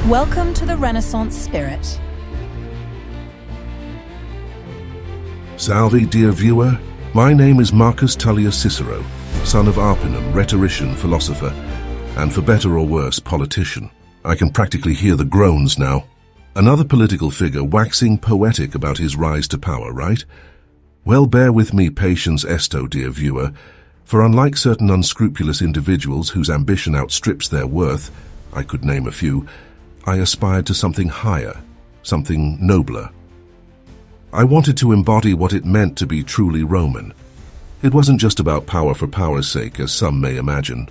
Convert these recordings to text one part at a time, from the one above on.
Welcome to the Renaissance Spirit. Salve, dear viewer. My name is Marcus Tullius Cicero, son of Arpinum, rhetorician, philosopher, and for better or worse, politician. I can practically hear the groans now. Another political figure waxing poetic about his rise to power, right? Well, bear with me patience esto, dear viewer, for unlike certain unscrupulous individuals whose ambition outstrips their worth, I could name a few, I aspired to something higher, something nobler. I wanted to embody what it meant to be truly Roman. It wasn't just about power for power's sake, as some may imagine.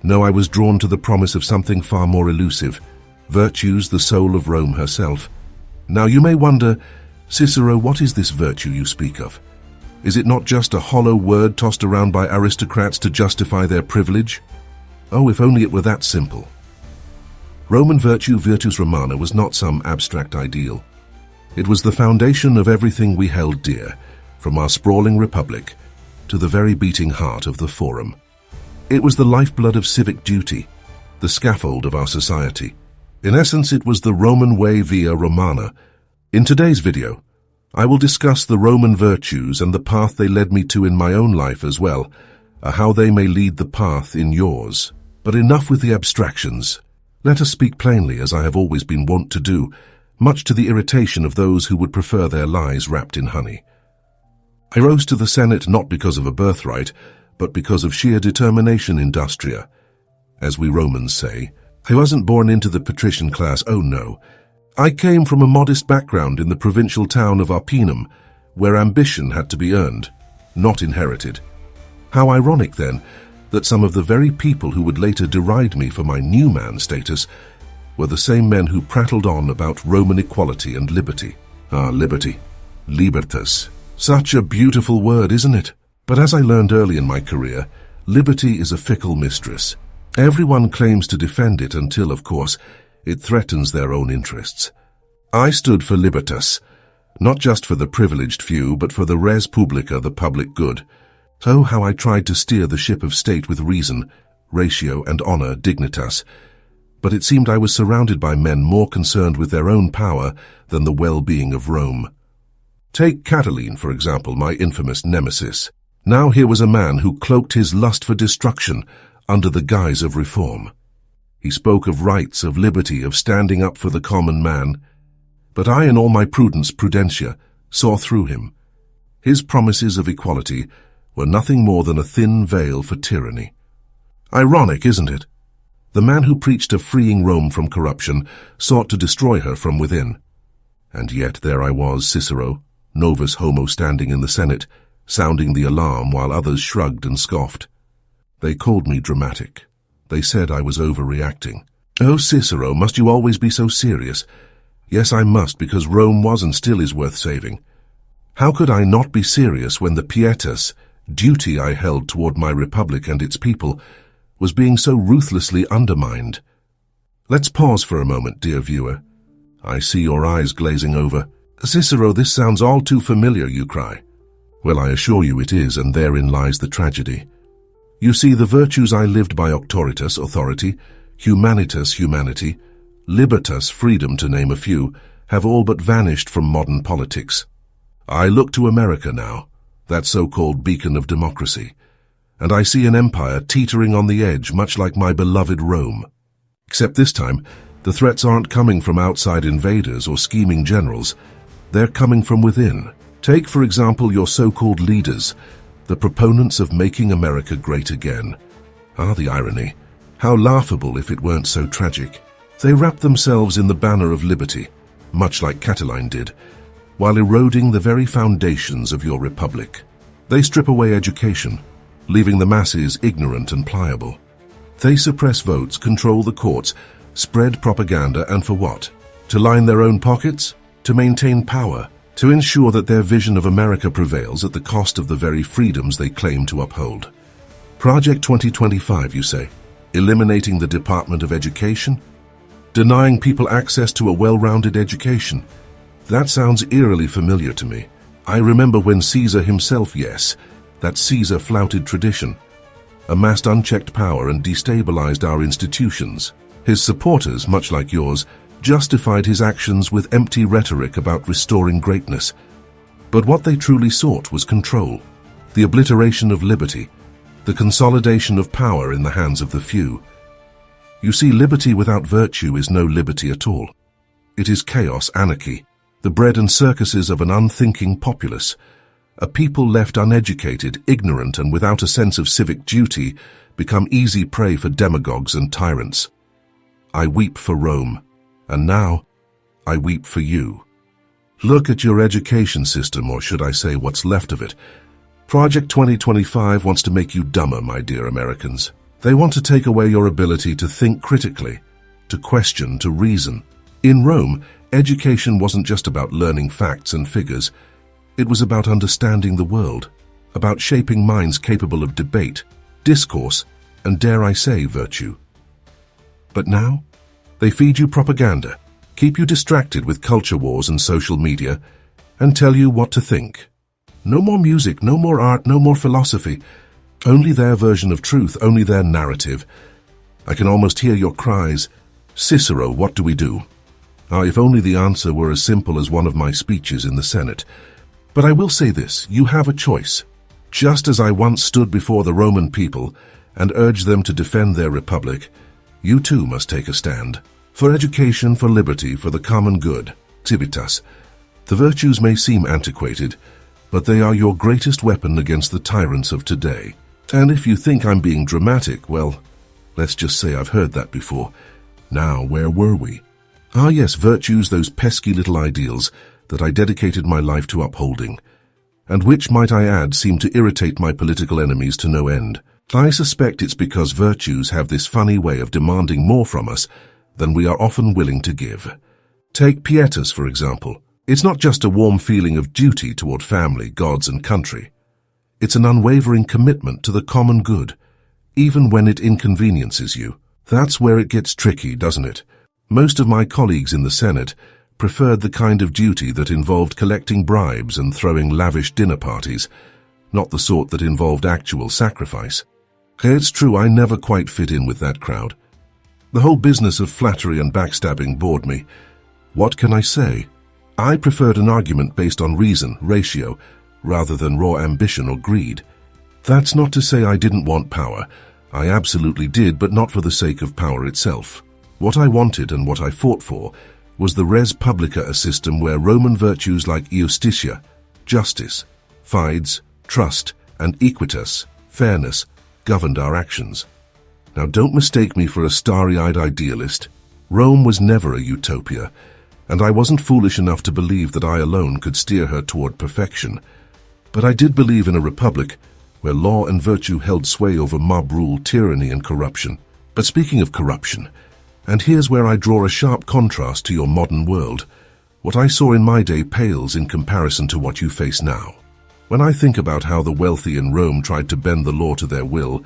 No, I was drawn to the promise of something far more elusive, virtues, the soul of Rome herself. Now you may wonder, Cicero, what is this virtue you speak of? Is it not just a hollow word tossed around by aristocrats to justify their privilege? Oh, if only it were that simple. Roman virtue, virtus romana, was not some abstract ideal. It was the foundation of everything we held dear, from our sprawling republic to the very beating heart of the Forum. It was the lifeblood of civic duty, the scaffold of our society. In essence, it was the Roman way via Romana. In today's video, I will discuss the Roman virtues and the path they led me to in my own life as well, how they may lead the path in yours. But enough with the abstractions. Let us speak plainly, as I have always been wont to do, much to the irritation of those who would prefer their lies wrapped in honey. I rose to the Senate not because of a birthright, but because of sheer determination industria. As we Romans say, I wasn't born into the patrician class, oh no. I came from a modest background in the provincial town of Arpinum, where ambition had to be earned, not inherited. How ironic, then, that some of the very people who would later deride me for my new man status were the same men who prattled on about Roman equality and liberty. Ah, liberty. Libertas. Such a beautiful word, isn't it? But as I learned early in my career, liberty is a fickle mistress. Everyone claims to defend it until, of course, it threatens their own interests. I stood for libertas, not just for the privileged few, but for the res publica, the public good. So how I tried to steer the ship of state with reason, ratio, and honor, dignitas. But it seemed I was surrounded by men more concerned with their own power than the well-being of Rome. Take Catiline, for example, my infamous nemesis. Now here was a man who cloaked his lust for destruction under the guise of reform. He spoke of rights, of liberty, of standing up for the common man. But I, in all my prudentia, saw through him. His promises of equality were nothing more than a thin veil for tyranny. Ironic, isn't it? The man who preached of freeing Rome from corruption sought to destroy her from within. And yet there I was, Cicero, novus homo, standing in the Senate, sounding the alarm while others shrugged and scoffed. They called me dramatic. They said I was overreacting. Oh, Cicero, must you always be so serious? Yes, I must, because Rome was and still is worth saving. How could I not be serious when the pietas, duty I held toward my republic and its people, was being so ruthlessly undermined? Let's pause for a moment, dear viewer. I see your eyes glazing over. Cicero, this sounds all too familiar, you cry. Well, I assure you it is, and therein lies the tragedy. You see, the virtues I lived by, auctoritas, authority, humanitas, humanity, libertas, freedom, to name a few, have all but vanished from modern politics. I look to America now, that so-called beacon of democracy, and I see an empire teetering on the edge, much like my beloved Rome. Except this time, the threats aren't coming from outside invaders or scheming generals. They're coming from within. Take, for example, your so-called leaders, the proponents of making America great again. Ah, the irony. How laughable if it weren't so tragic. They wrap themselves in the banner of liberty, much like Catiline did, while eroding the very foundations of your republic. They strip away education, leaving the masses ignorant and pliable. They suppress votes, control the courts, spread propaganda, and for what? To line their own pockets? To maintain power? To ensure that their vision of America prevails at the cost of the very freedoms they claim to uphold. Project 2025, you say? Eliminating the Department of Education? Denying people access to a well-rounded education? That sounds eerily familiar to me. I remember when Caesar himself, yes, that Caesar flouted tradition, amassed unchecked power and destabilized our institutions. His supporters, much like yours, justified his actions with empty rhetoric about restoring greatness. But what they truly sought was control, the obliteration of liberty, the consolidation of power in the hands of the few. You see, liberty without virtue is no liberty at all. It is chaos, anarchy, the bread and circuses of an unthinking populace, a people left uneducated, ignorant, and without a sense of civic duty become easy prey for demagogues and tyrants. I weep for Rome, and now I weep for you. Look at your education system, or should I say what's left of it. Project 2025 wants to make you dumber, my dear Americans. They want to take away your ability to think critically, to question, to reason. In Rome, education wasn't just about learning facts and figures. It was about understanding the world, about shaping minds capable of debate, discourse, and dare I say, virtue. But now, they feed you propaganda, keep you distracted with culture wars and social media, and tell you what to think. No more music, no more art, no more philosophy. Only their version of truth, only their narrative. I can almost hear your cries, "Cicero, what do we do?" If only the answer were as simple as one of my speeches in the Senate. But I will say this, you have a choice. Just as I once stood before the Roman people and urged them to defend their republic, you too must take a stand. For education, for liberty, for the common good, civitas. The virtues may seem antiquated, but they are your greatest weapon against the tyrants of today. And if you think I'm being dramatic, well, let's just say I've heard that before. Now, where were we? Yes, virtues, those pesky little ideals that I dedicated my life to upholding, and which, might I add, seem to irritate my political enemies to no end. I suspect it's because virtues have this funny way of demanding more from us than we are often willing to give. Take pietas, for example. It's not just a warm feeling of duty toward family, gods, and country. It's an unwavering commitment to the common good, even when it inconveniences you. That's where it gets tricky, doesn't it? Most of my colleagues in the Senate preferred the kind of duty that involved collecting bribes and throwing lavish dinner parties, not the sort that involved actual sacrifice. It's true, I never quite fit in with that crowd. The whole business of flattery and backstabbing bored me. What can I say? I preferred an argument based on reason, ratio, rather than raw ambition or greed. That's not to say I didn't want power. I absolutely did, but not for the sake of power itself. What I wanted and what I fought for was the res publica, a system where Roman virtues like justitia, justice, fides, trust, and equitas, fairness, governed our actions. Now don't mistake me for a starry-eyed idealist. Rome was never a utopia, and I wasn't foolish enough to believe that I alone could steer her toward perfection. But I did believe in a republic where law and virtue held sway over mob rule, tyranny, and corruption. But speaking of corruption, and here's where I draw a sharp contrast to your modern world, what I saw in my day pales in comparison to what you face now. When I think about how the wealthy in Rome tried to bend the law to their will,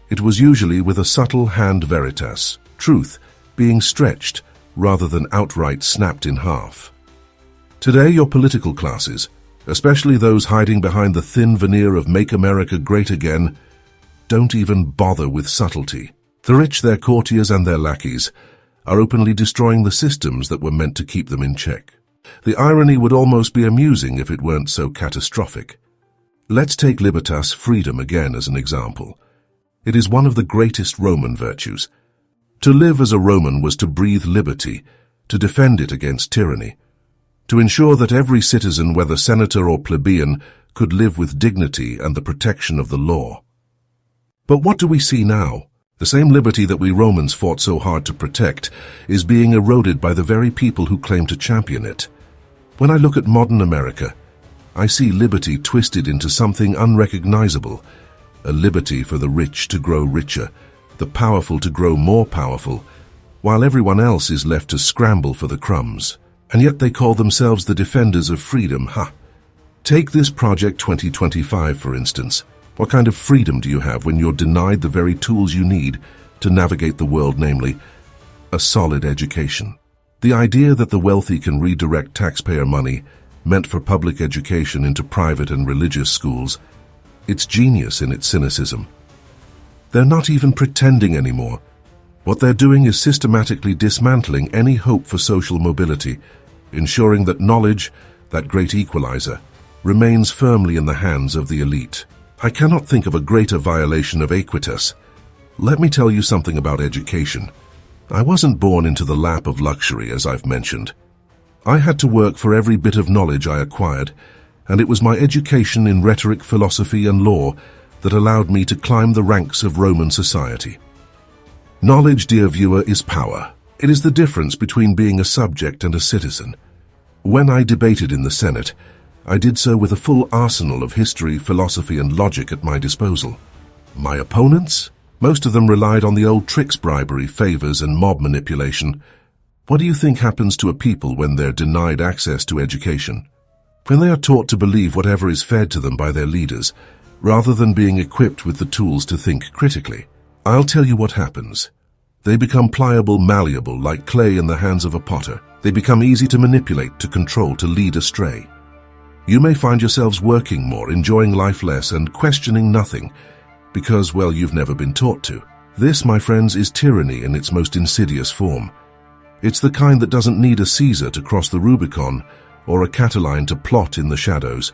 it was usually with a subtle hand veritas, truth, being stretched rather than outright snapped in half. Today, your political classes, especially those hiding behind the thin veneer of "Make America Great Again," don't even bother with subtlety. The rich, their courtiers, and their lackeys are openly destroying the systems that were meant to keep them in check. The irony would almost be amusing if it weren't so catastrophic. Let's take libertas, freedom, again as an example. It is one of the greatest Roman virtues. To live as a Roman was to breathe liberty, to defend it against tyranny, to ensure that every citizen, whether senator or plebeian, could live with dignity and the protection of the law. But what do we see now? The same liberty that we Romans fought so hard to protect is being eroded by the very people who claim to champion it. When I look at modern America, I see liberty twisted into something unrecognizable, a liberty for the rich to grow richer, the powerful to grow more powerful, while everyone else is left to scramble for the crumbs. And yet they call themselves the defenders of freedom, Take this Project 2025, for instance. What kind of freedom do you have when you're denied the very tools you need to navigate the world, namely, a solid education? The idea that the wealthy can redirect taxpayer money meant for public education into private and religious schools, it's genius in its cynicism. They're not even pretending anymore. What they're doing is systematically dismantling any hope for social mobility, ensuring that knowledge, that great equalizer, remains firmly in the hands of the elite. I cannot think of a greater violation of equitas. Let me tell you something about education. I wasn't born into the lap of luxury, as I've mentioned. I had to work for every bit of knowledge I acquired, and it was my education in rhetoric, philosophy, and law that allowed me to climb the ranks of Roman society. Knowledge, dear viewer, is power. It is the difference between being a subject and a citizen. When I debated in the Senate, I did so with a full arsenal of history, philosophy, and logic at my disposal. My opponents? Most of them relied on the old tricks, bribery, favors, and mob manipulation. What do you think happens to a people when they're denied access to education? When they are taught to believe whatever is fed to them by their leaders, rather than being equipped with the tools to think critically? I'll tell you what happens. They become pliable, malleable, like clay in the hands of a potter. They become easy to manipulate, to control, to lead astray. You may find yourselves working more, enjoying life less, and questioning nothing, because, well, you've never been taught to. This, my friends, is tyranny in its most insidious form. It's the kind that doesn't need a Caesar to cross the Rubicon or a Catiline to plot in the shadows.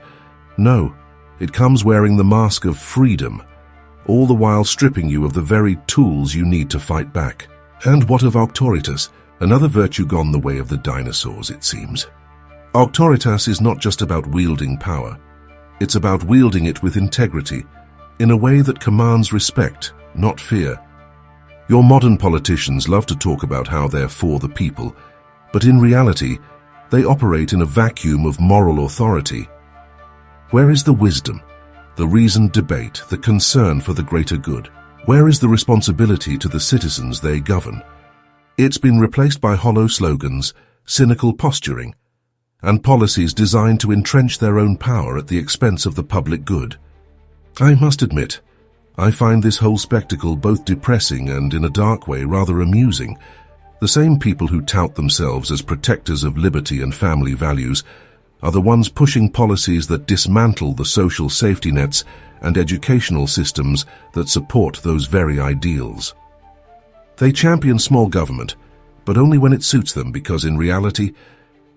No, it comes wearing the mask of freedom, all the while stripping you of the very tools you need to fight back. And what of auctoritas? Another virtue gone the way of the dinosaurs, it seems. Auctoritas is not just about wielding power. It's about wielding it with integrity, in a way that commands respect, not fear. Your modern politicians love to talk about how they're for the people, but in reality, they operate in a vacuum of moral authority. Where is the wisdom, the reasoned debate, the concern for the greater good? Where is the responsibility to the citizens they govern? It's been replaced by hollow slogans, cynical posturing, and policies designed to entrench their own power at the expense of the public good. I must admit, I find this whole spectacle both depressing and, in a dark way, rather amusing. The same people who tout themselves as protectors of liberty and family values are the ones pushing policies that dismantle the social safety nets and educational systems that support those very ideals. They champion small government, but only when it suits them, because in reality,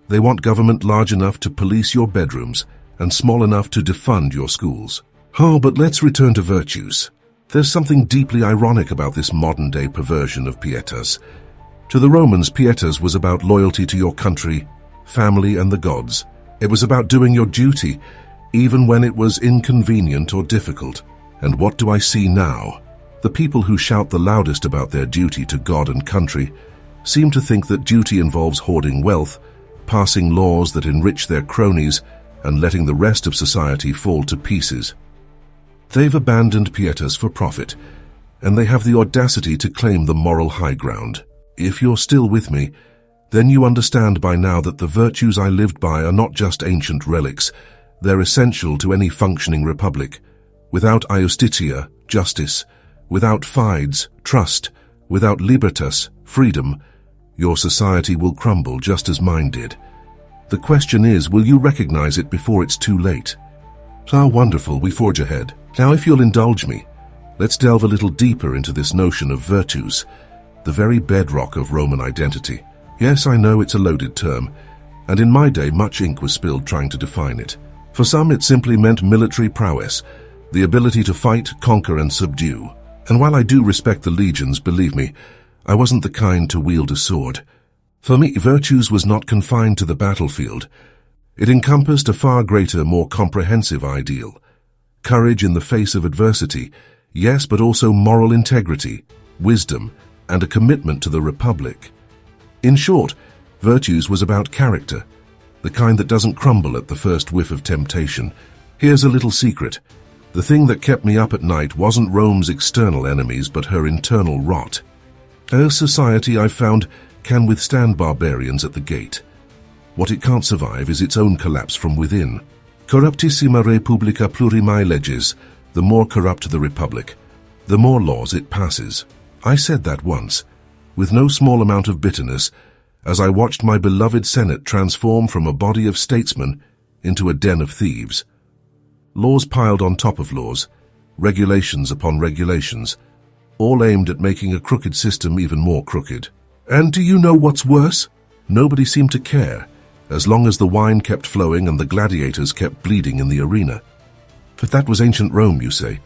they want government large enough to police your bedrooms and small enough to defund your schools. Oh, but let's return to virtues. There's something deeply ironic about this modern-day perversion of pietas. To the Romans, pietas was about loyalty to your country, family, and the gods. It was about doing your duty, even when it was inconvenient or difficult. And what do I see now? The people who shout the loudest about their duty to God and country seem to think that duty involves hoarding wealth, passing laws that enrich their cronies, and letting the rest of society fall to pieces. They've abandoned pietas for profit, and they have the audacity to claim the moral high ground. If you're still with me, then you understand by now that the virtues I lived by are not just ancient relics. They're essential to any functioning republic. Without iustitia, justice, without fides, trust, without libertas, freedom, your society will crumble just as mine did. The question is, will you recognize it before it's too late? How wonderful, we forge ahead. Now, if you'll indulge me, let's delve a little deeper into this notion of virtues, the very bedrock of Roman identity. Yes, I know it's a loaded term, and in my day much ink was spilled trying to define it. For some, it simply meant military prowess, the ability to fight, conquer, and subdue. And while I do respect the legions, believe me, I wasn't the kind to wield a sword. For me, virtues was not confined to the battlefield. It encompassed a far greater, more comprehensive ideal. Courage in the face of adversity, yes, but also moral integrity, wisdom, and a commitment to the republic. In short, virtues was about character, the kind that doesn't crumble at the first whiff of temptation. Here's a little secret. The thing that kept me up at night wasn't Rome's external enemies, but her internal rot. A society, I've found, can withstand barbarians at the gate. What it can't survive is its own collapse from within. Corruptissima Republica plurimae leges, the more corrupt the republic, the more laws it passes. I said that once, with no small amount of bitterness, as I watched my beloved Senate transform from a body of statesmen into a den of thieves. Laws piled on top of laws, regulations upon regulations, all aimed at making a crooked system even more crooked. And do you know what's worse? Nobody seemed to care, as long as the wine kept flowing and the gladiators kept bleeding in the arena. But that was ancient Rome, you say.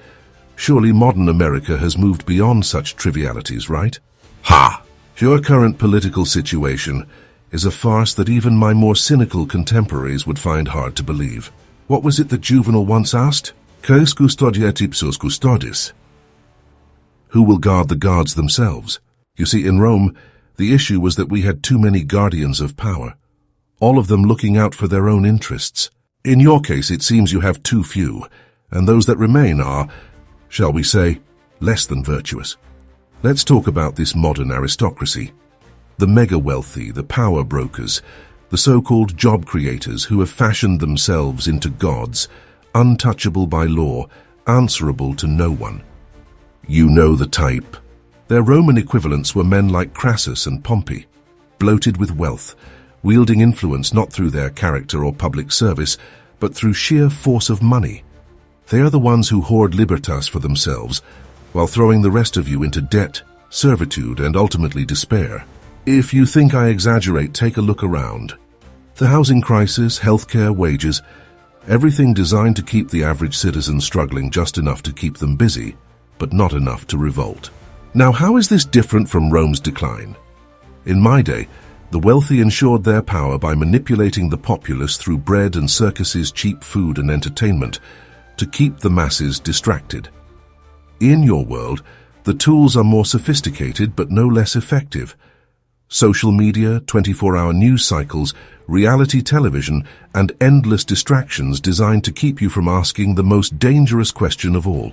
Surely modern America has moved beyond such trivialities, right? Ha! Your current political situation is a farce that even my more cynical contemporaries would find hard to believe. What was it that Juvenal once asked? Quis custodiet ipsos custodis? Who will guard the guards themselves? You see, in Rome, the issue was that we had too many guardians of power, all of them looking out for their own interests. In your case, it seems you have too few, and those that remain are, shall we say, less than virtuous. Let's talk about this modern aristocracy. The mega-wealthy, the power brokers, the so-called job creators who have fashioned themselves into gods, untouchable by law, answerable to no one. You know the type. Their Roman equivalents were men like Crassus and Pompey, bloated with wealth, wielding influence not through their character or public service, but through sheer force of money. They are the ones who hoard libertas for themselves, while throwing the rest of you into debt, servitude, and ultimately despair. If you think I exaggerate, take a look around. The housing crisis, healthcare, wages, everything designed to keep the average citizen struggling just enough to keep them busy, but not enough to revolt. Now, how is this different from Rome's decline? In my day, the wealthy ensured their power by manipulating the populace through bread and circuses, cheap food and entertainment, to keep the masses distracted. In your world, the tools are more sophisticated but no less effective. Social media, 24-hour news cycles, reality television, and endless distractions designed to keep you from asking the most dangerous question of all.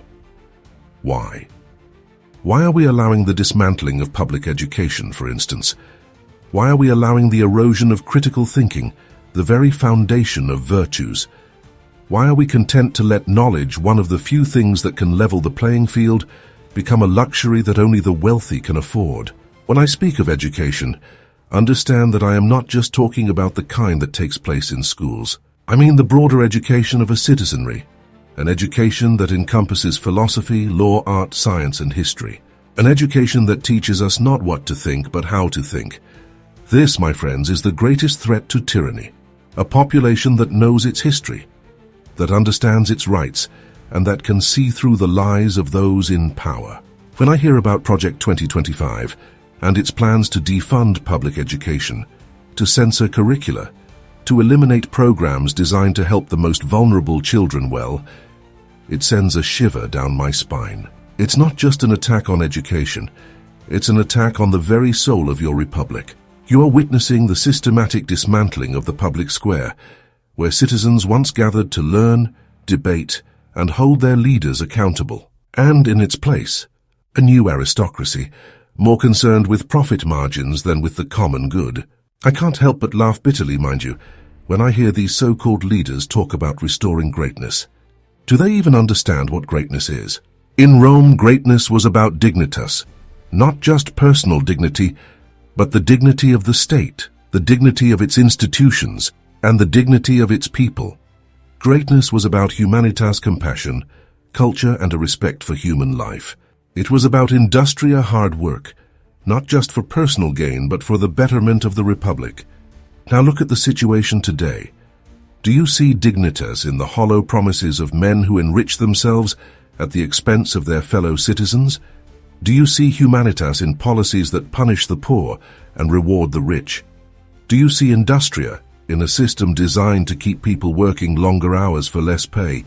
Why? Why are we allowing the dismantling of public education, for instance? Why are we allowing the erosion of critical thinking, the very foundation of virtues? Why are we content to let knowledge, one of the few things that can level the playing field, become a luxury that only the wealthy can afford? When I speak of education, understand that I am not just talking about the kind that takes place in schools. I mean the broader education of a citizenry, an education that encompasses philosophy, law, art, science, and history. An education that teaches us not what to think, but how to think. This, my friends, is the greatest threat to tyranny. A population that knows its history, that understands its rights, and that can see through the lies of those in power. When I hear about Project 2025 and its plans to defund public education, to censor curricula, to eliminate programs designed to help the most vulnerable children, well, it sends a shiver down my spine. It's not just an attack on education, it's an attack on the very soul of your republic. You are witnessing the systematic dismantling of the public square, where citizens once gathered to learn, debate, and hold their leaders accountable. And in its place, a new aristocracy, more concerned with profit margins than with the common good. I can't help but laugh bitterly, mind you, when I hear these so-called leaders talk about restoring greatness. Do they even understand what greatness is? In Rome, greatness was about dignitas, not just personal dignity, but the dignity of the state, the dignity of its institutions, and the dignity of its people. Greatness was about humanitas, compassion, culture, and a respect for human life. It was about industria, hard work, not just for personal gain, but for the betterment of the republic. Now look at the situation today. Do you see dignitas in the hollow promises of men who enrich themselves at the expense of their fellow citizens? Do you see humanitas in policies that punish the poor and reward the rich? Do you see industria in a system designed to keep people working longer hours for less pay,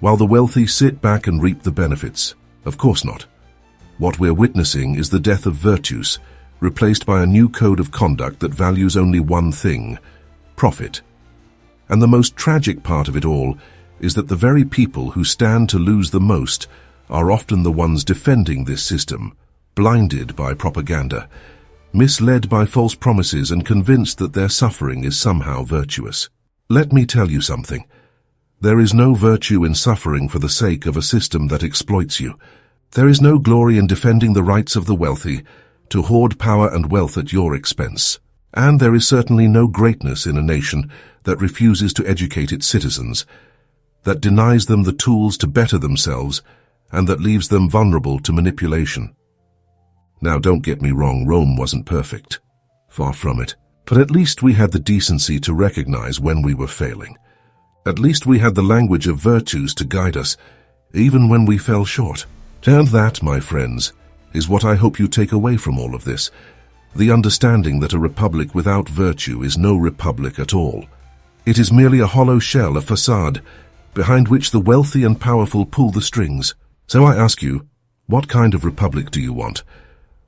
while the wealthy sit back and reap the benefits? Of course not. What we're witnessing is the death of virtues, replaced by a new code of conduct that values only one thing: profit. And the most tragic part of it all is that the very people who stand to lose the most are often the ones defending this system, blinded by propaganda, misled by false promises, and convinced that their suffering is somehow virtuous. Let me tell you something. There is no virtue in suffering for the sake of a system that exploits you. There is no glory in defending the rights of the wealthy to hoard power and wealth at your expense. And there is certainly no greatness in a nation that refuses to educate its citizens, that denies them the tools to better themselves, and that leaves them vulnerable to manipulation. Now, don't get me wrong, Rome wasn't perfect. Far from it. But at least we had the decency to recognize when we were failing. At least we had the language of virtues to guide us, even when we fell short. And that, my friends, is what I hope you take away from all of this. The understanding that a republic without virtue is no republic at all. It is merely a hollow shell, a facade, behind which the wealthy and powerful pull the strings. So I ask you, what kind of republic do you want?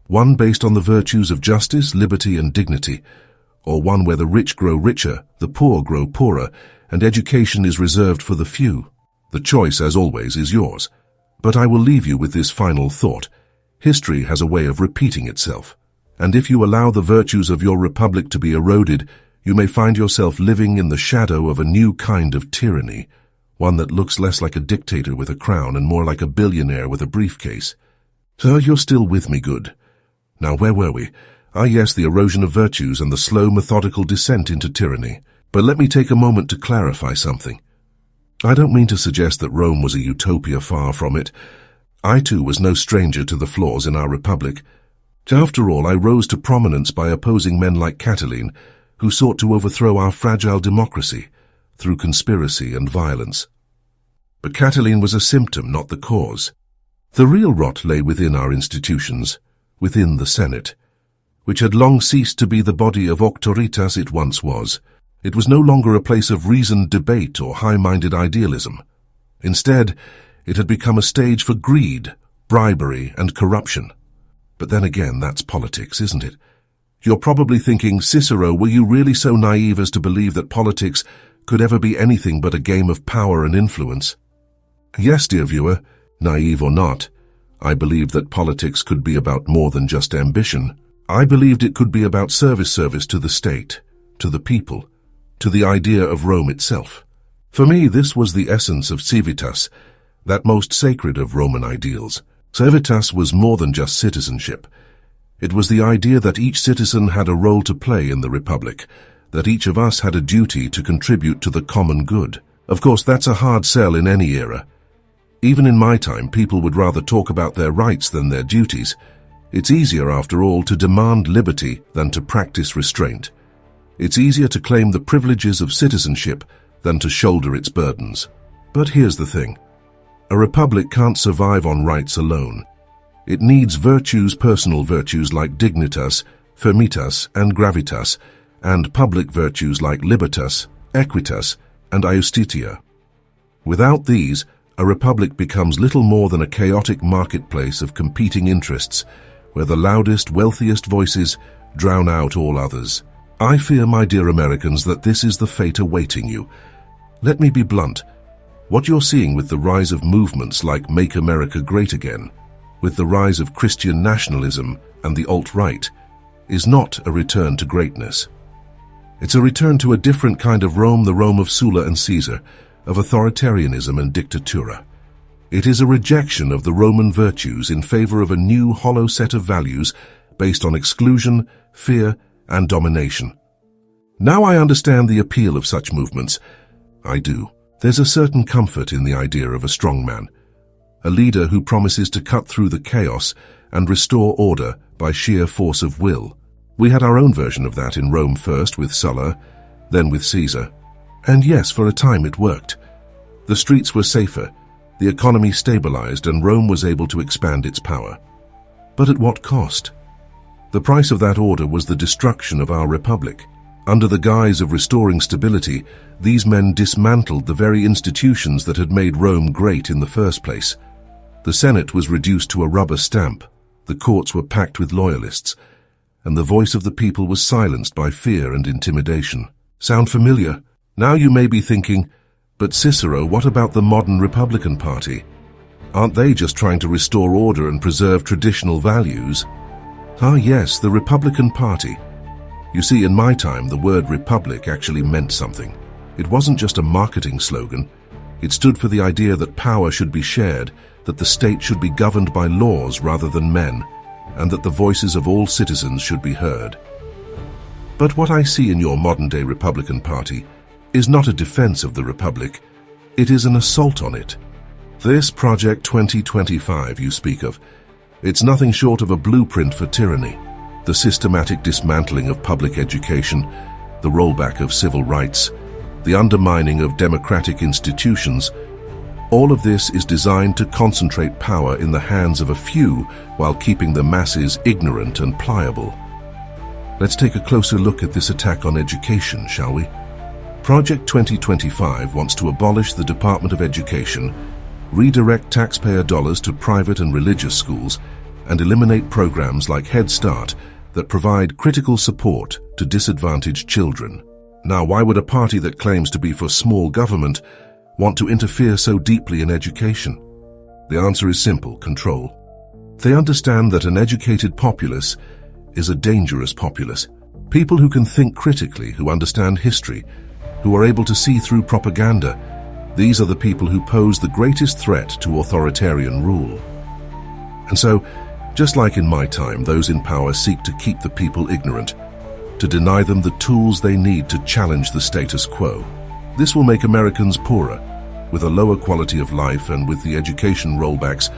One based on the virtues of justice, liberty, and dignity, or one where the rich grow richer, the poor grow poorer, and education is reserved for the few? The choice, as always, is yours. But I will leave you with this final thought. History has a way of repeating itself, and if you allow the virtues of your republic to be eroded, you may find yourself living in the shadow of a new kind of tyranny, one that looks less like a dictator with a crown and more like a billionaire with a briefcase. So you're still with me, good. Now, where were we? Yes, the erosion of virtues and the slow, methodical descent into tyranny. But let me take a moment to clarify something. I don't mean to suggest that Rome was a utopia, far from it. I too was no stranger to the flaws in our republic. After all, I rose to prominence by opposing men like Catiline, who sought to overthrow our fragile democracy through conspiracy and violence. But Catiline was a symptom, not the cause. The real rot lay within our institutions, within the Senate, which had long ceased to be the body of auctoritas it once was. It was no longer a place of reasoned debate or high-minded idealism. Instead, it had become a stage for greed, bribery, and corruption. But then again, that's politics, isn't it? You're probably thinking, Cicero, were you really so naive as to believe that politics could ever be anything but a game of power and influence? Yes, dear viewer, naive or not, I believed that politics could be about more than just ambition. I believed it could be about service to the state, to the people, to the idea of Rome itself. For me, this was the essence of civitas, that most sacred of Roman ideals. Civitas was more than just citizenship. It was the idea that each citizen had a role to play in the republic, that each of us had a duty to contribute to the common good. Of course, that's a hard sell in any era. Even in my time, people would rather talk about their rights than their duties. It's easier, after all, to demand liberty than to practice restraint. It's easier to claim the privileges of citizenship than to shoulder its burdens. But here's the thing. A republic can't survive on rights alone. It needs virtues, personal virtues like dignitas, firmitas, and gravitas, and public virtues like libertas, equitas, and iustitia. Without these, a republic becomes little more than a chaotic marketplace of competing interests, where the loudest, wealthiest voices drown out all others. I fear, my dear Americans, that this is the fate awaiting you. Let me be blunt. What you're seeing with the rise of movements like Make America Great Again, with the rise of Christian nationalism and the alt-right, is not a return to greatness. It's a return to a different kind of Rome, the Rome of Sulla and Caesar, of authoritarianism and dictatura. It is a rejection of the Roman virtues in favor of a new hollow set of values based on exclusion, fear, and domination. Now I understand the appeal of such movements. I do. There's a certain comfort in the idea of a strongman, a leader who promises to cut through the chaos and restore order by sheer force of will. We had our own version of that in Rome, first with Sulla, then with Caesar. And yes, for a time it worked. The streets were safer, the economy stabilized, and Rome was able to expand its power. But at what cost? The price of that order was the destruction of our republic. Under the guise of restoring stability, these men dismantled the very institutions that had made Rome great in the first place. The Senate was reduced to a rubber stamp, the courts were packed with loyalists, and the voice of the people was silenced by fear and intimidation. Sound familiar? Now you may be thinking, but Cicero, what about the modern Republican Party? Aren't they just trying to restore order and preserve traditional values? Ah yes, the Republican Party. You see, in my time, the word republic actually meant something. It wasn't just a marketing slogan. It stood for the idea that power should be shared, that the state should be governed by laws rather than men, and that the voices of all citizens should be heard. But what I see in your modern-day Republican Party is not a defense of the Republic. It is an assault on it. This Project 2025 you speak of, it's nothing short of a blueprint for tyranny. The systematic dismantling of public education, the rollback of civil rights, the undermining of democratic institutions, all of this is designed to concentrate power in the hands of a few while keeping the masses ignorant and pliable. Let's take a closer look at this attack on education, shall we? Project 2025 wants to abolish the Department of Education, redirect taxpayer dollars to private and religious schools, and eliminate programs like Head Start that provide critical support to disadvantaged children. Now, why would a party that claims to be for small government want to interfere so deeply in education? The answer is simple: control. They understand that an educated populace is a dangerous populace. People who can think critically, who understand history, who are able to see through propaganda. These are the people who pose the greatest threat to authoritarian rule. And so, just like in my time, those in power seek to keep the people ignorant, to deny them the tools they need to challenge the status quo. This will make Americans poorer, with a lower quality of life, and with the education rollbacks,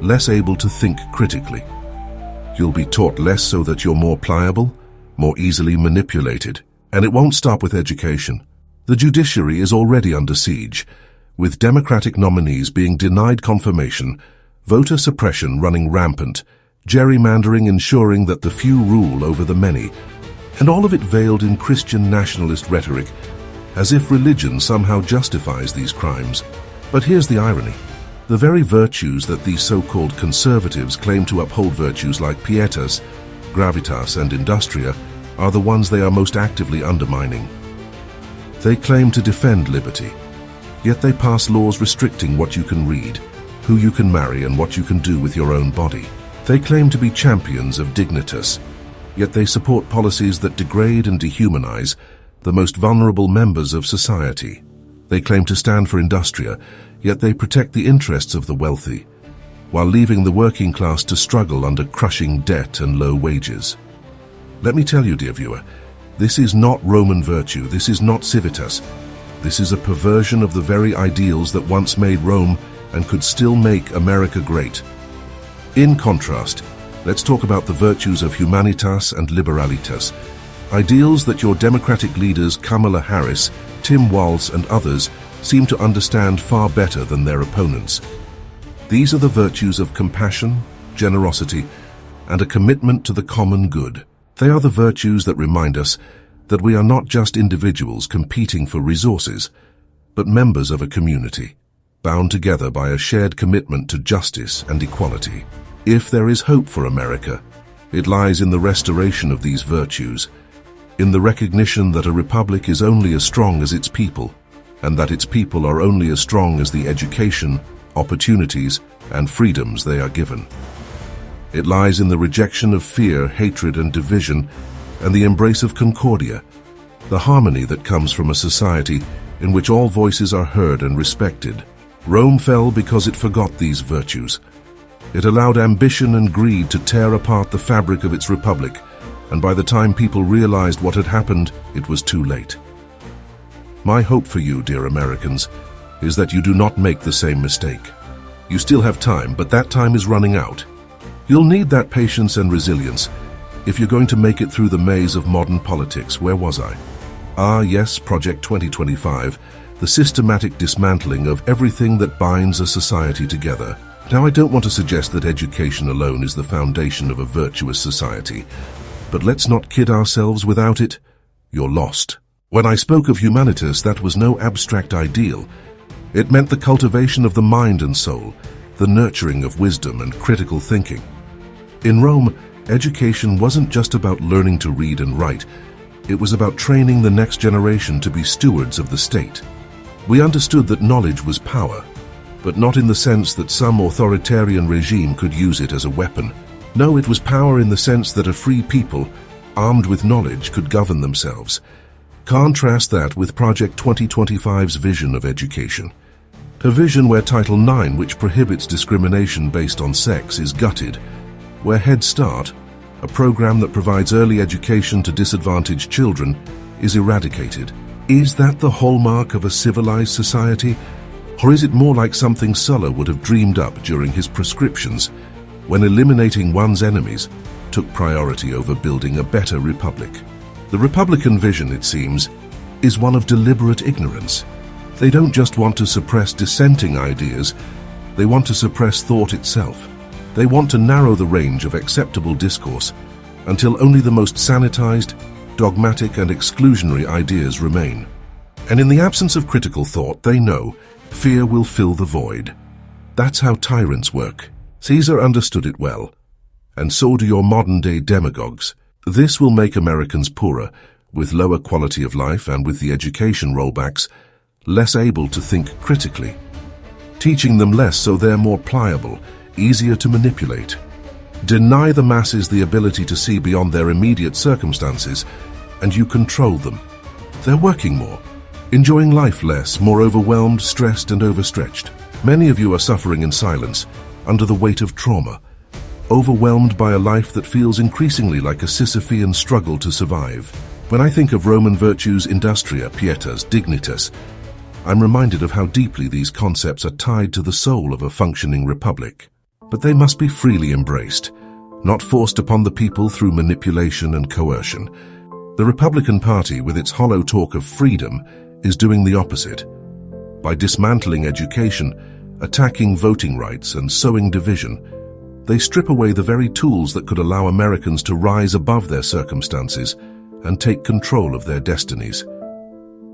less able to think critically. You'll be taught less so that you're more pliable, more easily manipulated. And it won't stop with education. The judiciary is already under siege, with Democratic nominees being denied confirmation, voter suppression running rampant, gerrymandering ensuring that the few rule over the many, and all of it veiled in Christian nationalist rhetoric, as if religion somehow justifies these crimes. But here's the irony. The very virtues that these so-called conservatives claim to uphold, virtues like pietas, gravitas, and industria, are the ones they are most actively undermining. They claim to defend liberty, yet they pass laws restricting what you can read, who you can marry, and what you can do with your own body. They claim to be champions of dignitas, yet they support policies that degrade and dehumanize the most vulnerable members of society. They claim to stand for industria, yet they protect the interests of the wealthy, while leaving the working class to struggle under crushing debt and low wages. Let me tell you, dear viewer, this is not Roman virtue, this is not civitas. This is a perversion of the very ideals that once made Rome and could still make America great. In contrast, let's talk about the virtues of humanitas and liberalitas, ideals that your Democratic leaders Kamala Harris, Tim Walz, and others seem to understand far better than their opponents. These are the virtues of compassion, generosity, and a commitment to the common good. They are the virtues that remind us that we are not just individuals competing for resources, but members of a community, bound together by a shared commitment to justice and equality. If there is hope for America, it lies in the restoration of these virtues, in the recognition that a republic is only as strong as its people, and that its people are only as strong as the education, opportunities, and freedoms they are given. It lies in the rejection of fear, hatred, and division, and the embrace of concordia, the harmony that comes from a society in which all voices are heard and respected. Rome fell because it forgot these virtues. It allowed ambition and greed to tear apart the fabric of its republic, and by the time people realized what had happened, it was too late. My hope for you, dear Americans, is that you do not make the same mistake. You still have time, but that time is running out. You'll need that patience and resilience if you're going to make it through the maze of modern politics. Where was I? Ah, yes, Project 2025, the systematic dismantling of everything that binds a society together. Now, I don't want to suggest that education alone is the foundation of a virtuous society, but let's not kid ourselves. Without it, you're lost. When I spoke of humanitas, that was no abstract ideal. It meant the cultivation of the mind and soul, the nurturing of wisdom and critical thinking. In Rome, education wasn't just about learning to read and write. It was about training the next generation to be stewards of the state. We understood that knowledge was power, but not in the sense that some authoritarian regime could use it as a weapon. No, it was power in the sense that a free people, armed with knowledge, could govern themselves. Contrast that with Project 2025's vision of education. A vision where Title IX, which prohibits discrimination based on sex, is gutted, where Head Start, a program that provides early education to disadvantaged children, is eradicated. Is that the hallmark of a civilized society? Or is it more like something Sulla would have dreamed up during his proscriptions, when eliminating one's enemies took priority over building a better republic? The Republican vision, it seems, is one of deliberate ignorance. They don't just want to suppress dissenting ideas, they want to suppress thought itself. They want to narrow the range of acceptable discourse until only the most sanitized, dogmatic and exclusionary ideas remain. And in the absence of critical thought, they know fear will fill the void. That's how tyrants work. Caesar understood it well, and so do your modern-day demagogues. This will make Americans poorer, with lower quality of life and with the education rollbacks, less able to think critically. Teaching them less so they're more pliable, easier to manipulate. Deny the masses the ability to see beyond their immediate circumstances, and you control them. They're working more, enjoying life less, more overwhelmed, stressed, and overstretched. Many of you are suffering in silence, under the weight of trauma, overwhelmed by a life that feels increasingly like a Sisyphean struggle to survive. When I think of Roman virtues, industria, pietas, dignitas, I'm reminded of how deeply these concepts are tied to the soul of a functioning republic. But they must be freely embraced, not forced upon the people through manipulation and coercion. The Republican Party, with its hollow talk of freedom, is doing the opposite. By dismantling education, attacking voting rights, and sowing division, they strip away the very tools that could allow Americans to rise above their circumstances and take control of their destinies.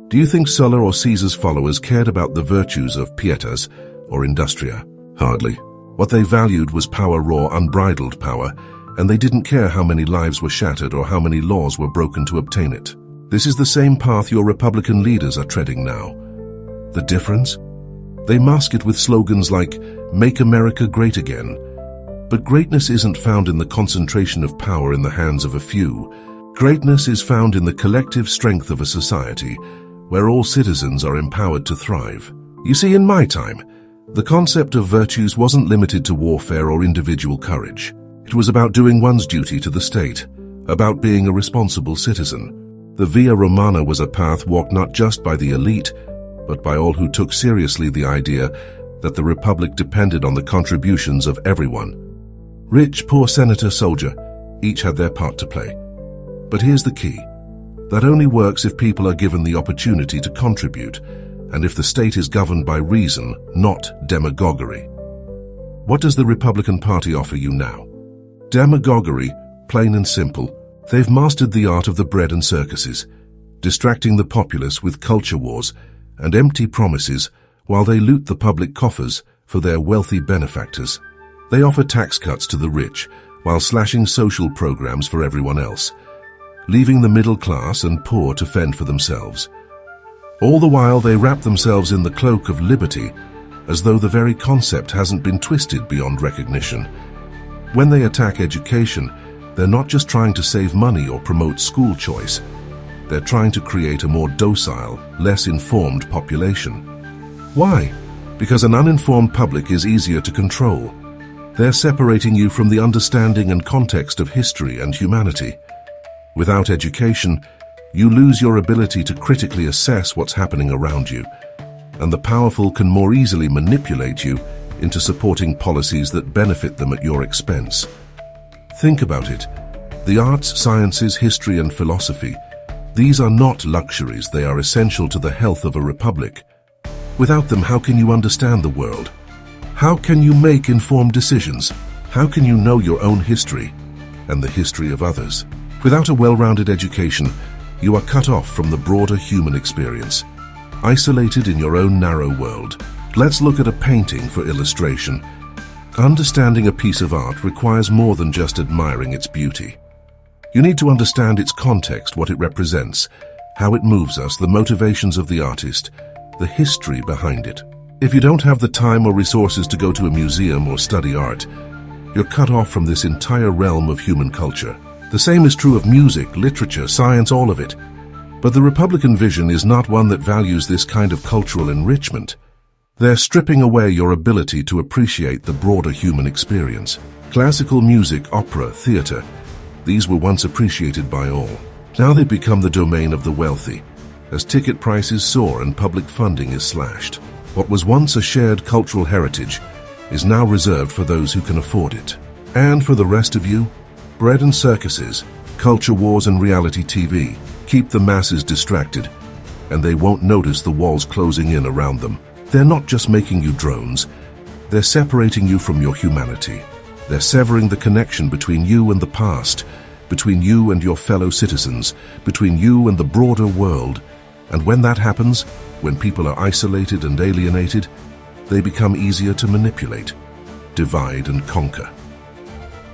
Do you think Sulla or Caesar's followers cared about the virtues of pietas or industria? Hardly. What they valued was power, raw, unbridled power, and they didn't care how many lives were shattered or how many laws were broken to obtain it. This is the same path your Republican leaders are treading now. The difference? They mask it with slogans like, "Make America Great Again." But greatness isn't found in the concentration of power in the hands of a few. Greatness is found in the collective strength of a society where all citizens are empowered to thrive. You see, in my time, the concept of virtues wasn't limited to warfare or individual courage. It was about doing one's duty to the state, about being a responsible citizen. The Via Romana was a path walked not just by the elite, but by all who took seriously the idea that the republic depended on the contributions of everyone. Rich, poor, senator, soldier, each had their part to play. But here's the key. That only works if people are given the opportunity to contribute, and if the state is governed by reason, not demagoguery. What does the Republican Party offer you now? Demagoguery, plain and simple. They've mastered the art of the bread and circuses, distracting the populace with culture wars and empty promises while they loot the public coffers for their wealthy benefactors. They offer tax cuts to the rich while slashing social programs for everyone else, leaving the middle class and poor to fend for themselves. All the while they wrap themselves in the cloak of liberty, as though the very concept hasn't been twisted beyond recognition. When they attack education, they're not just trying to save money or promote school choice. They're trying to create a more docile, less informed population. Why? Because an uninformed public is easier to control. They're separating you from the understanding and context of history and humanity. Without education, you lose your ability to critically assess what's happening around you, and the powerful can more easily manipulate you into supporting policies that benefit them at your expense. Think about it. The arts, sciences, history, and philosophy, these are not luxuries, they are essential to the health of a republic. Without them, how can you understand the world? How can you make informed decisions? How can you know your own history and the history of others? Without a well-rounded education, you are cut off from the broader human experience, isolated in your own narrow world. Let's look at a painting for illustration. Understanding a piece of art requires more than just admiring its beauty. You need to understand its context, what it represents, how it moves us, the motivations of the artist, the history behind it. If you don't have the time or resources to go to a museum or study art, you're cut off from this entire realm of human culture. The same is true of music, literature, science, all of it. But the Republican vision is not one that values this kind of cultural enrichment. They're stripping away your ability to appreciate the broader human experience. Classical music, opera, theater, these were once appreciated by all. Now they become the domain of the wealthy, as ticket prices soar and public funding is slashed. What was once a shared cultural heritage is now reserved for those who can afford it. And for the rest of you, bread and circuses, culture wars and reality TV keep the masses distracted, and they won't notice the walls closing in around them. They're not just making you drones, they're separating you from your humanity. They're severing the connection between you and the past, between you and your fellow citizens, between you and the broader world. And when that happens, when people are isolated and alienated, they become easier to manipulate, divide and conquer.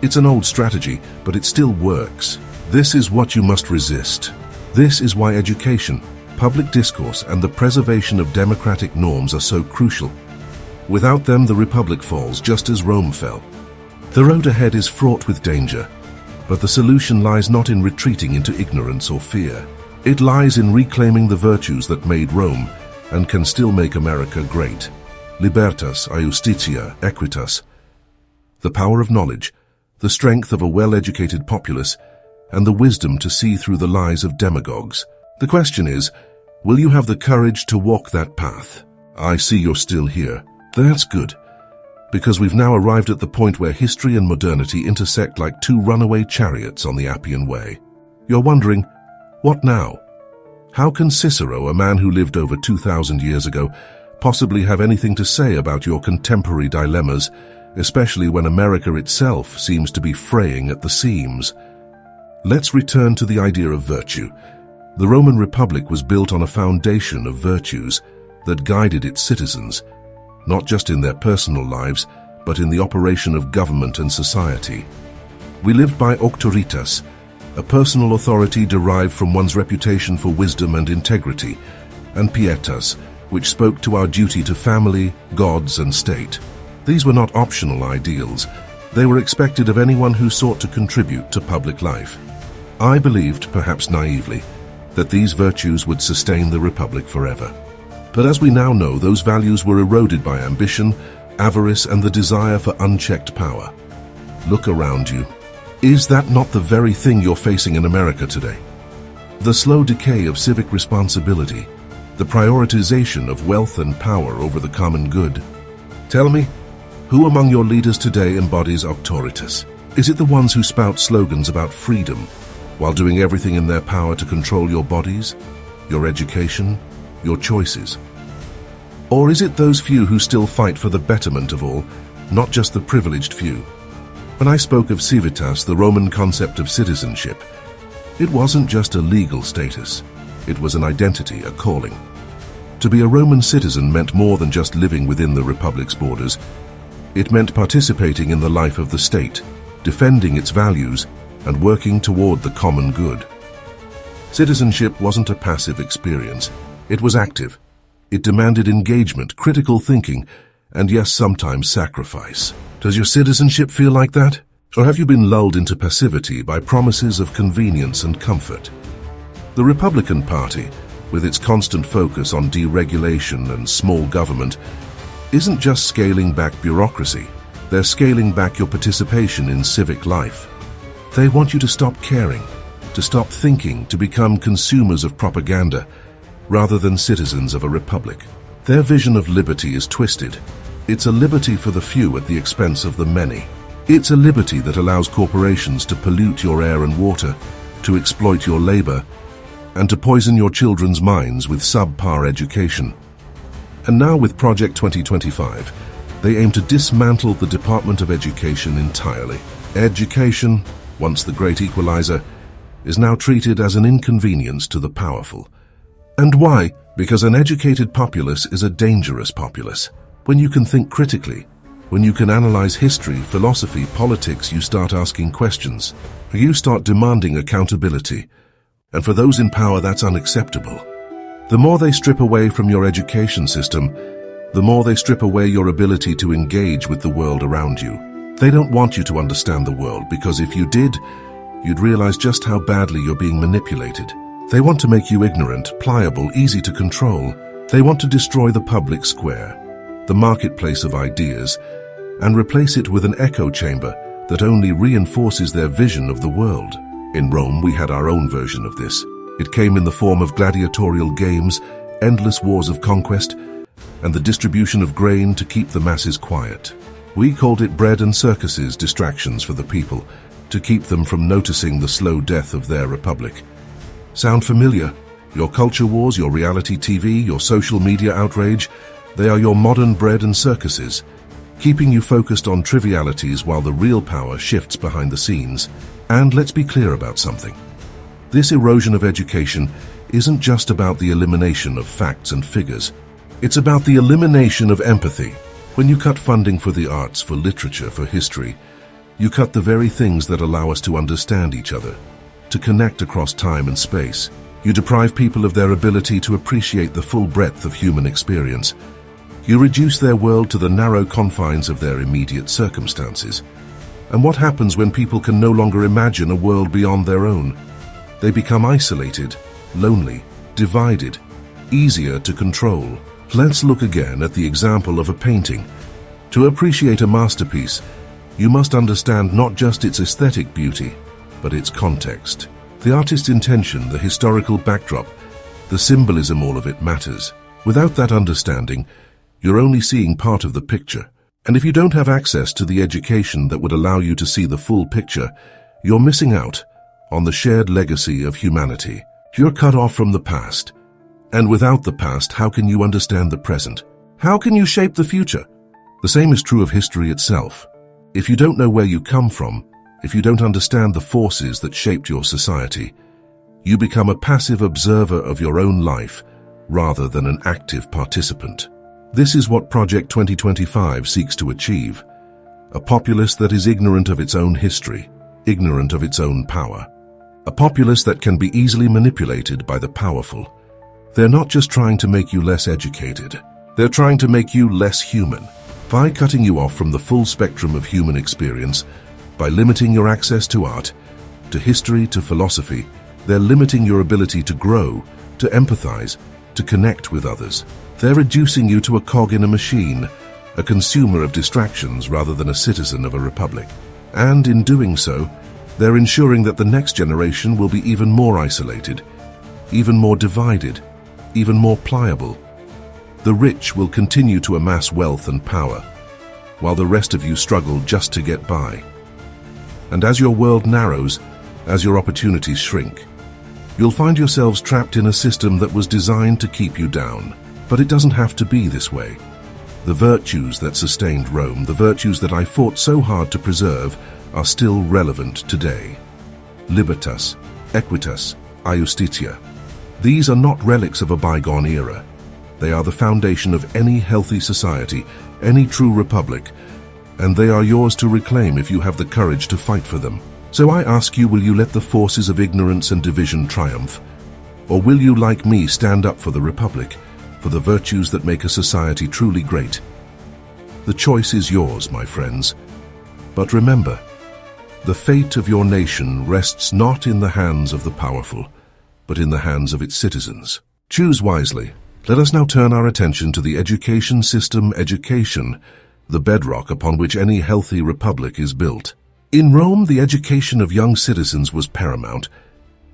It's an old strategy, but it still works. This is what you must resist. This is why education, public discourse, and the preservation of democratic norms are so crucial. Without them, the Republic falls just as Rome fell. The road ahead is fraught with danger, but the solution lies not in retreating into ignorance or fear. It lies in reclaiming the virtues that made Rome and can still make America great. Libertas, justitia, equitas. The power of knowledge, the strength of a well-educated populace, and the wisdom to see through the lies of demagogues. The question is, will you have the courage to walk that path? I see you're still here. That's good, because we've now arrived at the point where history and modernity intersect like two runaway chariots on the Appian Way. You're wondering, what now? How can Cicero, a man who lived over 2,000 years ago, possibly have anything to say about your contemporary dilemmas, especially when America itself seems to be fraying at the seams? Let's return to the idea of virtue. The Roman Republic was built on a foundation of virtues that guided its citizens, not just in their personal lives, but in the operation of government and society. We lived by auctoritas, a personal authority derived from one's reputation for wisdom and integrity, and pietas, which spoke to our duty to family, gods, and state. These were not optional ideals. They were expected of anyone who sought to contribute to public life. I believed, perhaps naively, that these virtues would sustain the Republic forever. But as we now know, those values were eroded by ambition, avarice, and the desire for unchecked power. Look around you. Is that not the very thing you're facing in America today? The slow decay of civic responsibility, the prioritization of wealth and power over the common good. Tell me, who among your leaders today embodies auctoritas? Is it the ones who spout slogans about freedom while doing everything in their power to control your bodies, your education, your choices? Or is it those few who still fight for the betterment of all, not just the privileged few? When I spoke of civitas, the Roman concept of citizenship, it wasn't just a legal status. It was an identity, a calling. To be a Roman citizen meant more than just living within the Republic's borders. It meant participating in the life of the state, defending its values, and working toward the common good. Citizenship wasn't a passive experience. It was active. It demanded engagement, critical thinking, and yes, sometimes sacrifice. Does your citizenship feel like that? Or have you been lulled into passivity by promises of convenience and comfort? The Republican Party, with its constant focus on deregulation and small government, isn't just scaling back bureaucracy. They're scaling back your participation in civic life. They want you to stop caring, to stop thinking, to become consumers of propaganda, rather than citizens of a republic. Their vision of liberty is twisted. It's a liberty for the few at the expense of the many. It's a liberty that allows corporations to pollute your air and water, to exploit your labor, and to poison your children's minds with subpar education. And now with Project 2025, they aim to dismantle the Department of Education entirely. Education, once the great equalizer, is now treated as an inconvenience to the powerful. And why? Because an educated populace is a dangerous populace. When you can think critically, when you can analyze history, philosophy, politics, you start asking questions. You start demanding accountability. And for those in power, that's unacceptable. The more they strip away from your education system, the more they strip away your ability to engage with the world around you. They don't want you to understand the world, because if you did, you'd realize just how badly you're being manipulated. They want to make you ignorant, pliable, easy to control. They want to destroy the public square, the marketplace of ideas, and replace it with an echo chamber that only reinforces their vision of the world. In Rome, we had our own version of this. It came in the form of gladiatorial games, endless wars of conquest, and the distribution of grain to keep the masses quiet. We called it bread and circuses, distractions for the people, to keep them from noticing the slow death of their republic. Sound familiar? Your culture wars, your reality TV, your social media outrage, they are your modern bread and circuses, keeping you focused on trivialities while the real power shifts behind the scenes. And let's be clear about something. This erosion of education isn't just about the elimination of facts and figures. It's about the elimination of empathy. When you cut funding for the arts, for literature, for history, you cut the very things that allow us to understand each other, to connect across time and space. You deprive people of their ability to appreciate the full breadth of human experience. You reduce their world to the narrow confines of their immediate circumstances. And what happens when people can no longer imagine a world beyond their own? They become isolated, lonely, divided, easier to control. Let's look again at the example of a painting. To appreciate a masterpiece, you must understand not just its aesthetic beauty, but its context. The artist's intention, the historical backdrop, the symbolism, all of it matters. Without that understanding, you're only seeing part of the picture. And if you don't have access to the education that would allow you to see the full picture, you're missing out on the shared legacy of humanity. You're cut off from the past. And without the past, how can you understand the present? How can you shape the future? The same is true of history itself. If you don't know where you come from, if you don't understand the forces that shaped your society, you become a passive observer of your own life rather than an active participant. This is what Project 2025 seeks to achieve. A populace that is ignorant of its own history, ignorant of its own power. A populace that can be easily manipulated by the powerful. They're not just trying to make you less educated. They're trying to make you less human. By cutting you off from the full spectrum of human experience, by limiting your access to art, to history, to philosophy, they're limiting your ability to grow, to empathize, to connect with others. They're reducing you to a cog in a machine, a consumer of distractions rather than a citizen of a republic. And in doing so, they're ensuring that the next generation will be even more isolated, even more divided, even more pliable. The rich will continue to amass wealth and power, while the rest of you struggle just to get by. And as your world narrows, as your opportunities shrink, you'll find yourselves trapped in a system that was designed to keep you down. But it doesn't have to be this way. The virtues that sustained Rome, the virtues that I fought so hard to preserve, are still relevant today. Libertas, equitas, iustitia. These are not relics of a bygone era. They are the foundation of any healthy society, any true republic, and they are yours to reclaim if you have the courage to fight for them. So I ask you, will you let the forces of ignorance and division triumph? Or will you, like me, stand up for the republic, for the virtues that make a society truly great? The choice is yours, my friends. But remember, the fate of your nation rests not in the hands of the powerful, but in the hands of its citizens. Choose wisely. Let us now turn our attention to the education system, education, the bedrock upon which any healthy republic is built. In Rome, the education of young citizens was paramount.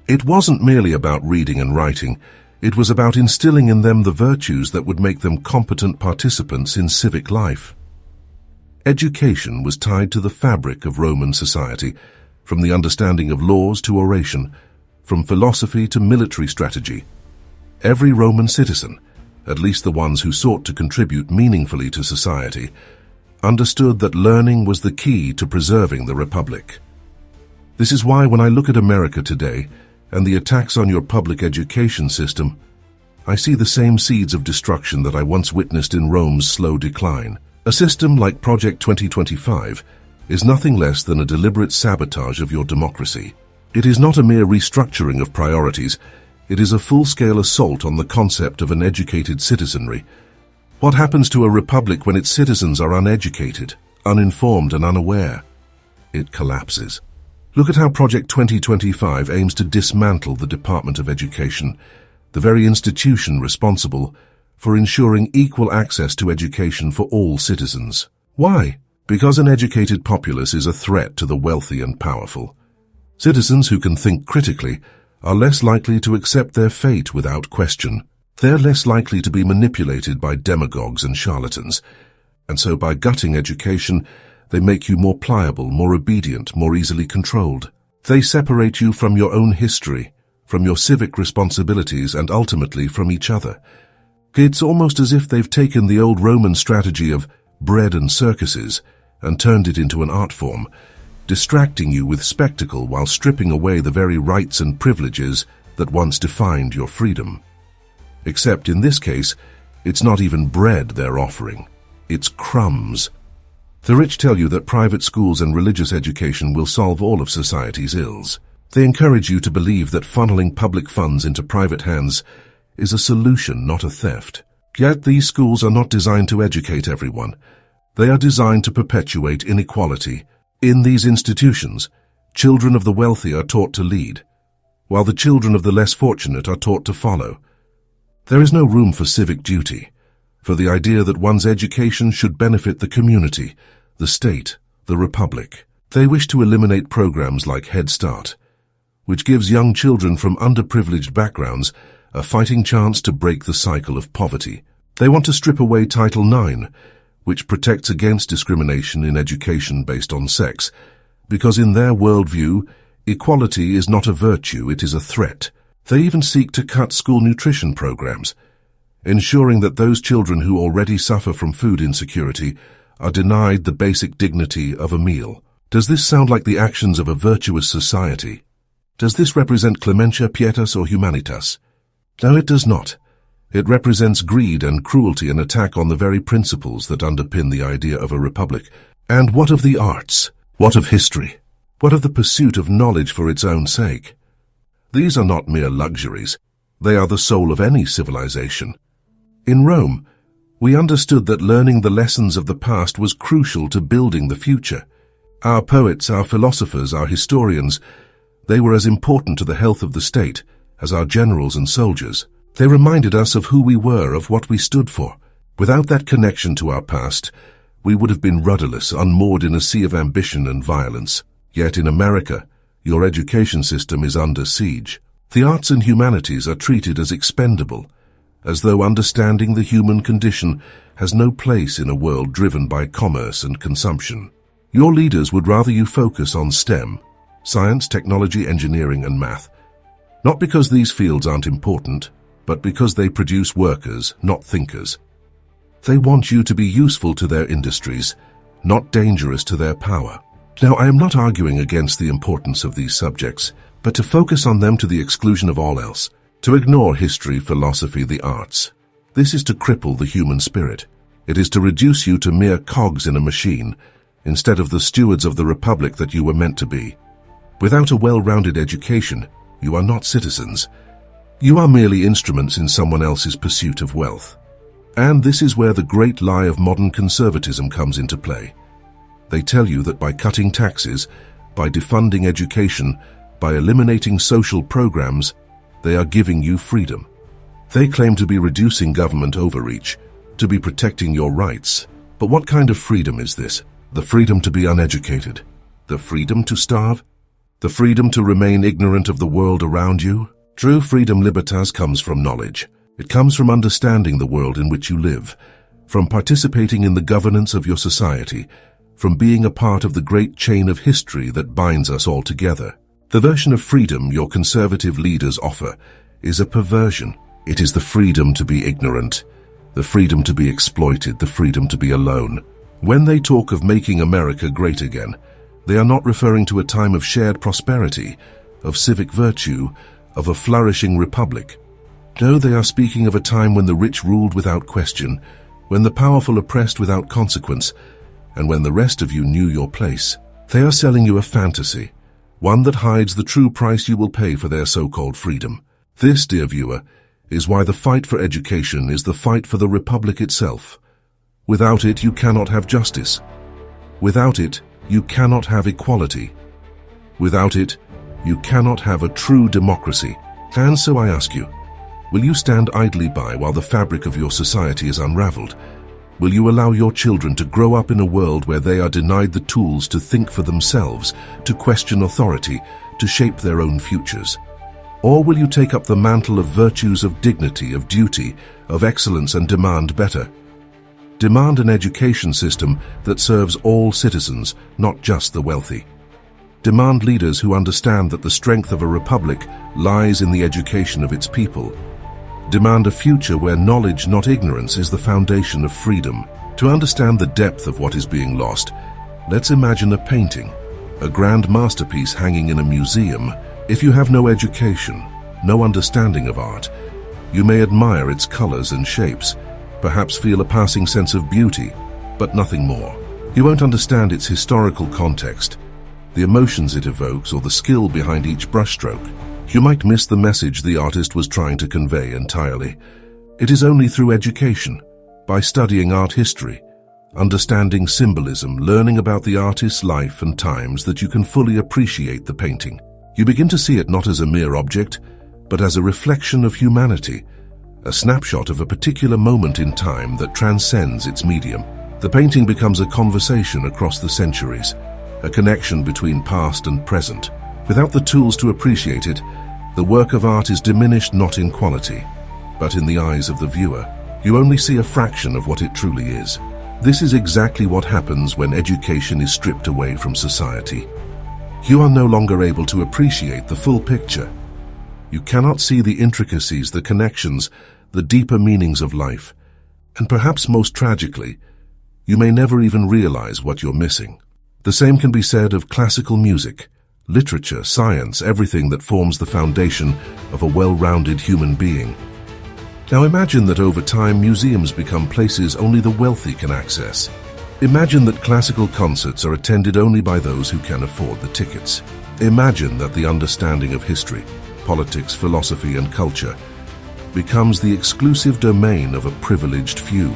It wasn't merely about reading and writing. It was about instilling in them the virtues that would make them competent participants in civic life. Education was tied to the fabric of Roman society, from the understanding of laws to oration, from philosophy to military strategy. Every Roman citizen, at least the ones who sought to contribute meaningfully to society, understood that learning was the key to preserving the republic. This is why when I look at America today, and the attacks on your public education system, I see the same seeds of destruction that I once witnessed in Rome's slow decline. A system like Project 2025 is nothing less than a deliberate sabotage of your democracy. It is not a mere restructuring of priorities. It is a full-scale assault on the concept of an educated citizenry. What happens to a republic when its citizens are uneducated, uninformed, and unaware? It collapses. Look at how Project 2025 aims to dismantle the Department of Education, the very institution responsible for ensuring equal access to education for all citizens. Why? Because an educated populace is a threat to the wealthy and powerful. Citizens who can think critically are less likely to accept their fate without question. They're less likely to be manipulated by demagogues and charlatans, and so by gutting education, they make you more pliable, more obedient, more easily controlled. They separate you from your own history, from your civic responsibilities, and ultimately from each other. It's almost as if they've taken the old Roman strategy of bread and circuses and turned it into an art form, distracting you with spectacle while stripping away the very rights and privileges that once defined your freedom. Except in this case, it's not even bread they're offering. It's crumbs. The rich tell you that private schools and religious education will solve all of society's ills. They encourage you to believe that funneling public funds into private hands is a solution, not a theft. Yet these schools are not designed to educate everyone. They are designed to perpetuate inequality. In these institutions, children of the wealthy are taught to lead, while the children of the less fortunate are taught to follow. There is no room for civic duty, for the idea that one's education should benefit the community, the state, the republic. They wish to eliminate programs like Head Start, which gives young children from underprivileged backgrounds a fighting chance to break the cycle of poverty. They want to strip away Title IX, which protects against discrimination in education based on sex, because in their worldview, equality is not a virtue, it is a threat. They even seek to cut school nutrition programs, ensuring that those children who already suffer from food insecurity are denied the basic dignity of a meal. Does this sound like the actions of a virtuous society? Does this represent clementia, pietas, or humanitas? No, it does not. It represents greed and cruelty, an attack on the very principles that underpin the idea of a republic. And what of the arts? What of history? What of the pursuit of knowledge for its own sake? These are not mere luxuries. They are the soul of any civilization. In Rome, we understood that learning the lessons of the past was crucial to building the future. Our poets, our philosophers, our historians, they were as important to the health of the state as our generals and soldiers. They reminded us of who we were, of what we stood for. Without that connection to our past, we would have been rudderless, unmoored in a sea of ambition and violence. Yet in America, your education system is under siege. The arts and humanities are treated as expendable, as though understanding the human condition has no place in a world driven by commerce and consumption. Your leaders would rather you focus on STEM, science, technology, engineering, and math, not because these fields aren't important, but because they produce workers, not thinkers. They want you to be useful to their industries, not dangerous to their power. Now, I am not arguing against the importance of these subjects, but to focus on them to the exclusion of all else, to ignore history, philosophy, the arts. This is to cripple the human spirit. It is to reduce you to mere cogs in a machine, instead of the stewards of the republic that you were meant to be. Without a well-rounded education, you are not citizens. You are merely instruments in someone else's pursuit of wealth. And this is where the great lie of modern conservatism comes into play. They tell you that by cutting taxes, by defunding education, by eliminating social programs, they are giving you freedom. They claim to be reducing government overreach, to be protecting your rights. But what kind of freedom is this? The freedom to be uneducated? The freedom to starve? The freedom to remain ignorant of the world around you? True freedom, libertas, comes from knowledge. It comes from understanding the world in which you live, from participating in the governance of your society, from being a part of the great chain of history that binds us all together. The version of freedom your conservative leaders offer is a perversion. It is the freedom to be ignorant, the freedom to be exploited, the freedom to be alone. When they talk of making America great again, they are not referring to a time of shared prosperity, of civic virtue, of a flourishing republic. No, they are speaking of a time when the rich ruled without question, when the powerful oppressed without consequence, and when the rest of you knew your place. They are selling you a fantasy, one that hides the true price you will pay for their so-called freedom. This, dear viewer, is why the fight for education is the fight for the republic itself. Without it, you cannot have justice. Without it, you cannot have equality. Without it, you cannot have a true democracy. And so I ask you, will you stand idly by while the fabric of your society is unraveled? Will you allow your children to grow up in a world where they are denied the tools to think for themselves, to question authority, to shape their own futures? Or will you take up the mantle of virtues of dignity, of duty, of excellence, and demand better? Demand an education system that serves all citizens, not just the wealthy. Demand leaders who understand that the strength of a republic lies in the education of its people. Demand a future where knowledge, not ignorance, is the foundation of freedom. To understand the depth of what is being lost, let's imagine a painting, a grand masterpiece hanging in a museum. If you have no education, no understanding of art, you may admire its colors and shapes, perhaps feel a passing sense of beauty, but nothing more. You won't understand its historical context, the emotions it evokes, or the skill behind each brushstroke. You might miss the message the artist was trying to convey entirely. It is only through education, by studying art history, understanding symbolism, learning about the artist's life and times, that you can fully appreciate the painting. You begin to see it not as a mere object, but as a reflection of humanity, a snapshot of a particular moment in time that transcends its medium. The painting becomes a conversation across the centuries, a connection between past and present. Without the tools to appreciate it, the work of art is diminished not in quality, but in the eyes of the viewer. You only see a fraction of what it truly is. This is exactly what happens when education is stripped away from society. You are no longer able to appreciate the full picture. You cannot see the intricacies, the connections, the deeper meanings of life. And perhaps most tragically, you may never even realize what you're missing. The same can be said of classical music, literature, science, everything that forms the foundation of a well-rounded human being. Now imagine that over time museums become places only the wealthy can access. Imagine that classical concerts are attended only by those who can afford the tickets. Imagine that the understanding of history, politics, philosophy, and culture becomes the exclusive domain of a privileged few.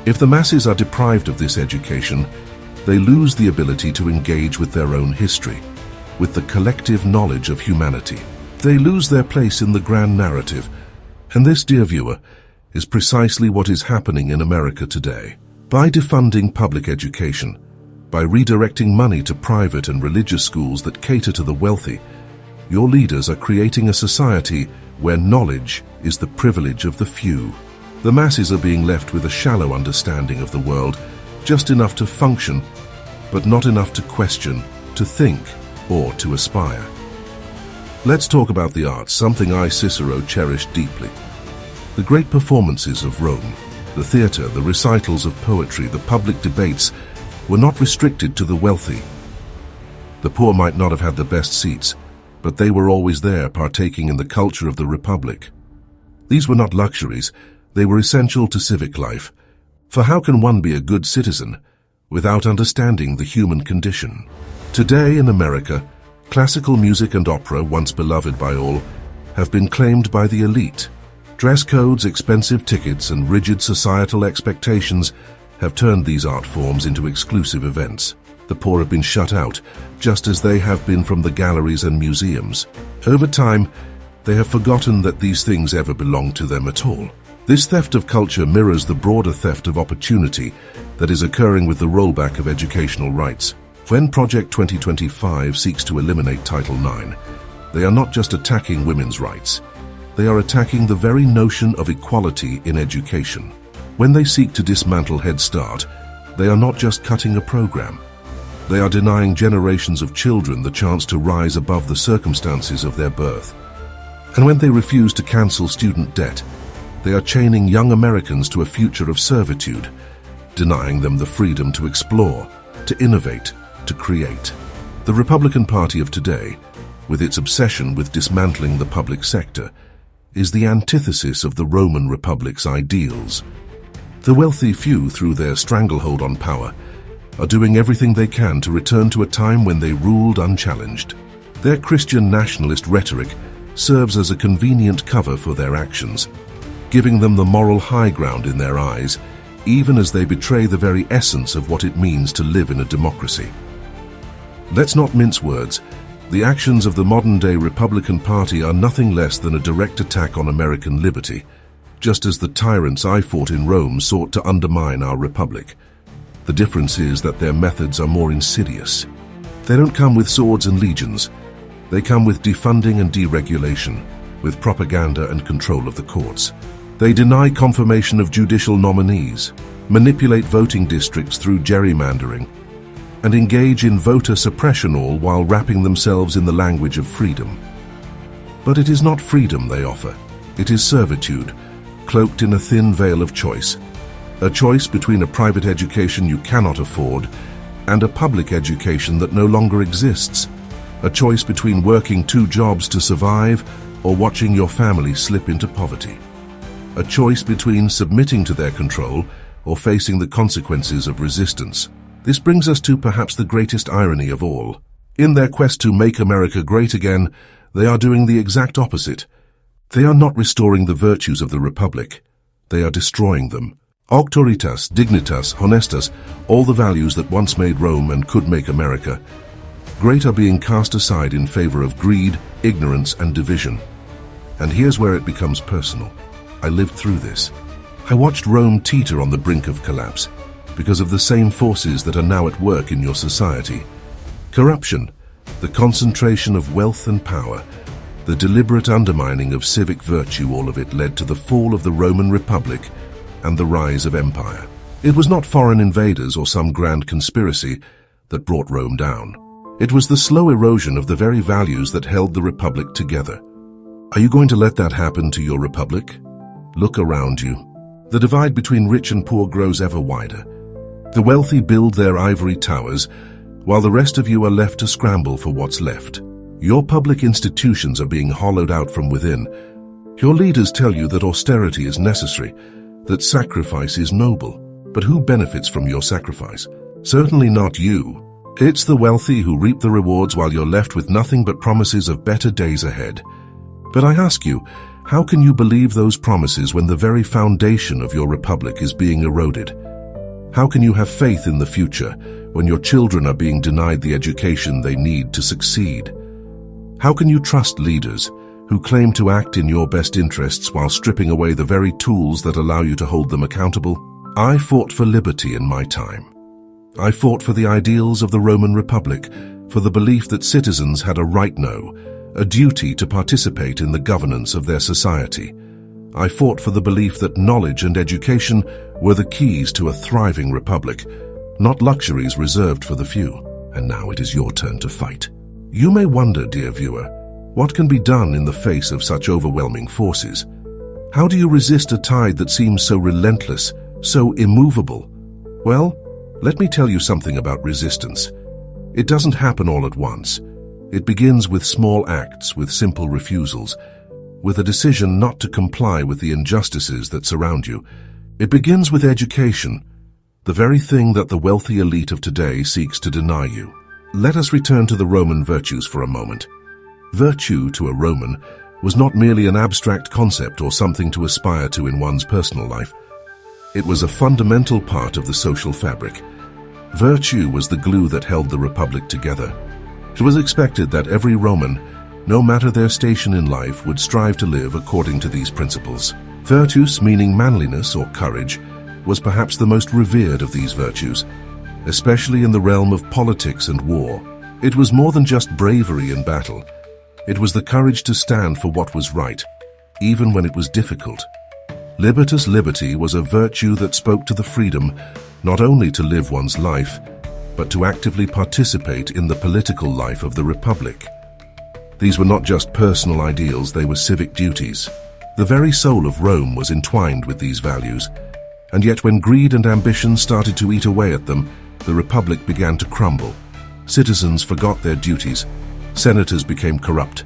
If the masses are deprived of this education, they lose the ability to engage with their own history, with the collective knowledge of humanity. They lose their place in the grand narrative, and this, dear viewer, is precisely what is happening in America today. By defunding public education, by redirecting money to private and religious schools that cater to the wealthy, your leaders are creating a society where knowledge is the privilege of the few. The masses are being left with a shallow understanding of the world, just enough to function, but not enough to question, to think, or to aspire. Let's talk about the arts, something I, Cicero, cherish deeply. The great performances of Rome, the theater, the recitals of poetry, the public debates, were not restricted to the wealthy. The poor might not have had the best seats, but they were always there, partaking in the culture of the Republic. These were not luxuries, they were essential to civic life. For how can one be a good citizen without understanding the human condition? Today in America, classical music and opera, once beloved by all, have been claimed by the elite. Dress codes, expensive tickets, and rigid societal expectations have turned these art forms into exclusive events. The poor have been shut out, just as they have been from the galleries and museums. Over time, they have forgotten that these things ever belonged to them at all. This theft of culture mirrors the broader theft of opportunity that is occurring with the rollback of educational rights. When Project 2025 seeks to eliminate Title IX, they are not just attacking women's rights, they are attacking the very notion of equality in education. When they seek to dismantle Head Start, they are not just cutting a program, they are denying generations of children the chance to rise above the circumstances of their birth. And when they refuse to cancel student debt, they are chaining young Americans to a future of servitude, denying them the freedom to explore, to innovate, to create. The Republican Party of today, with its obsession with dismantling the public sector, is the antithesis of the Roman Republic's ideals. The wealthy few, through their stranglehold on power, are doing everything they can to return to a time when they ruled unchallenged. Their Christian nationalist rhetoric serves as a convenient cover for their actions, giving them the moral high ground in their eyes, even as they betray the very essence of what it means to live in a democracy. Let's not mince words. The actions of the modern-day Republican Party are nothing less than a direct attack on American liberty, just as the tyrants I fought in Rome sought to undermine our republic. The difference is that their methods are more insidious. They don't come with swords and legions. They come with defunding and deregulation, with propaganda and control of the courts. They deny confirmation of judicial nominees, manipulate voting districts through gerrymandering, and engage in voter suppression, all while wrapping themselves in the language of freedom. But it is not freedom they offer. It is servitude, cloaked in a thin veil of choice. A choice between a private education you cannot afford and a public education that no longer exists. A choice between working 2 jobs to survive or watching your family slip into poverty. A choice between submitting to their control or facing the consequences of resistance. This brings us to perhaps the greatest irony of all. In their quest to make America great again, they are doing the exact opposite. They are not restoring the virtues of the Republic. They are destroying them. Auctoritas, dignitas, honestas, all the values that once made Rome and could make America great are being cast aside in favor of greed, ignorance, and division. And here's where it becomes personal. I lived through this. I watched Rome teeter on the brink of collapse because of the same forces that are now at work in your society. Corruption, the concentration of wealth and power, the deliberate undermining of civic virtue, all of it led to the fall of the Roman Republic and the rise of empire. It was not foreign invaders or some grand conspiracy that brought Rome down. It was the slow erosion of the very values that held the Republic together. Are you going to let that happen to your Republic? Look around you. The divide between rich and poor grows ever wider. The wealthy build their ivory towers, while the rest of you are left to scramble for what's left. Your public institutions are being hollowed out from within. Your leaders tell you that austerity is necessary, that sacrifice is noble. But who benefits from your sacrifice? Certainly not you. It's the wealthy who reap the rewards while you're left with nothing but promises of better days ahead. But I ask you, how can you believe those promises when the very foundation of your republic is being eroded? How can you have faith in the future when your children are being denied the education they need to succeed? How can you trust leaders who claim to act in your best interests while stripping away the very tools that allow you to hold them accountable? I fought for liberty in my time. I fought for the ideals of the Roman Republic, for the belief that citizens had a right, no, a duty to participate in the governance of their society. I fought for the belief that knowledge and education were the keys to a thriving republic, not luxuries reserved for the few. And now it is your turn to fight. You may wonder, dear viewer, what can be done in the face of such overwhelming forces? How do you resist a tide that seems so relentless, so immovable? Well, let me tell you something about resistance. It doesn't happen all at once. It begins with small acts, with simple refusals, with a decision not to comply with the injustices that surround you. It begins with education, the very thing that the wealthy elite of today seeks to deny you. Let us return to the Roman virtues for a moment. Virtue, to a Roman, was not merely an abstract concept or something to aspire to in one's personal life. It was a fundamental part of the social fabric. Virtue was the glue that held the Republic together. It was expected that every Roman, no matter their station in life, would strive to live according to these principles. Virtus, meaning manliness or courage, was perhaps the most revered of these virtues, especially in the realm of politics and war. It was more than just bravery in battle. It was the courage to stand for what was right, even when it was difficult. Libertas liberty was a virtue that spoke to the freedom not only to live one's life, but to actively participate in the political life of the Republic. These were not just personal ideals, they were civic duties. The very soul of Rome was entwined with these values, and yet when greed and ambition started to eat away at them, the Republic began to crumble. Citizens forgot their duties, senators became corrupt,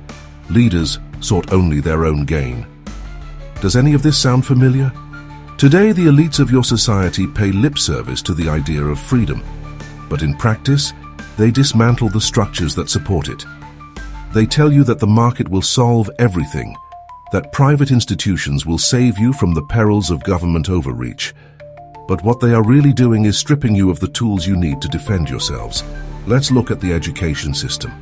leaders sought only their own gain. Does any of this sound familiar? Today, the elites of your society pay lip service to the idea of freedom, but in practice, they dismantle the structures that support it. They tell you that the market will solve everything, that private institutions will save you from the perils of government overreach. But what they are really doing is stripping you of the tools you need to defend yourselves. Let's look at the education system.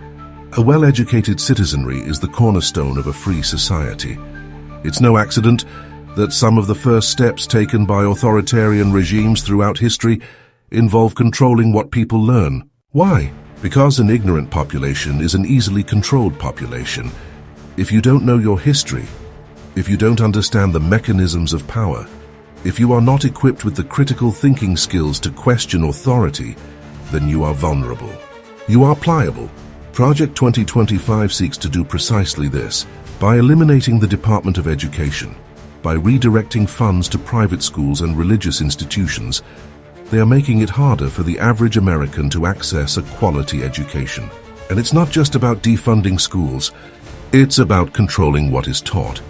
A well-educated citizenry is the cornerstone of a free society. It's no accident that some of the first steps taken by authoritarian regimes throughout history involve controlling what people learn. Why? Because an ignorant population is an easily controlled population. If you don't know your history, if you don't understand the mechanisms of power, if you are not equipped with the critical thinking skills to question authority, then you are vulnerable. You are pliable. Project 2025 seeks to do precisely this by eliminating the Department of Education, by redirecting funds to private schools and religious institutions. They are making it harder for the average American to access a quality education. And it's not just about defunding schools, it's about controlling what is taught.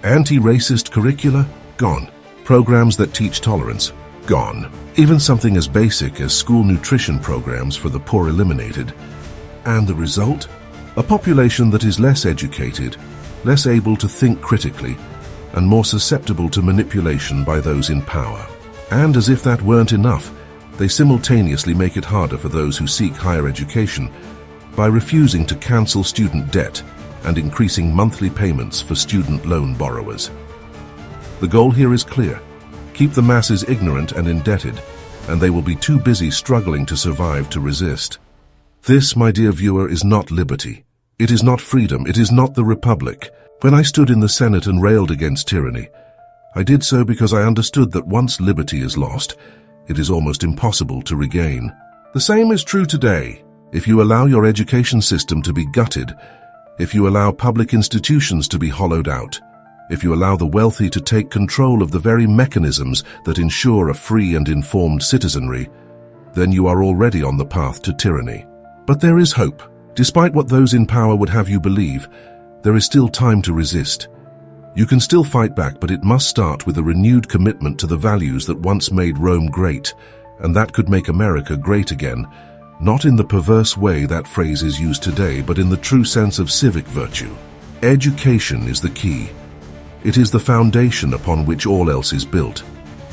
Anti-racist curricula? Gone. Programs that teach tolerance? Gone. Even something as basic as school nutrition programs for the poor eliminated. And the result? A population that is less educated, less able to think critically, and more susceptible to manipulation by those in power. And as if that weren't enough, they simultaneously make it harder for those who seek higher education by refusing to cancel student debt and increasing monthly payments for student loan borrowers. The goal here is clear. Keep the masses ignorant and indebted, and they will be too busy struggling to survive to resist. This, my dear viewer, is not liberty. It is not freedom. It is not the Republic. When I stood in the Senate and railed against tyranny, I did so because I understood that once liberty is lost, it is almost impossible to regain. The same is true today. If you allow your education system to be gutted, if you allow public institutions to be hollowed out, if you allow the wealthy to take control of the very mechanisms that ensure a free and informed citizenry, then you are already on the path to tyranny. But there is hope. Despite what those in power would have you believe, there is still time to resist. You can still fight back, but it must start with a renewed commitment to the values that once made Rome great, and that could make America great again, not in the perverse way that phrase is used today, but in the true sense of civic virtue. Education is the key. It is the foundation upon which all else is built.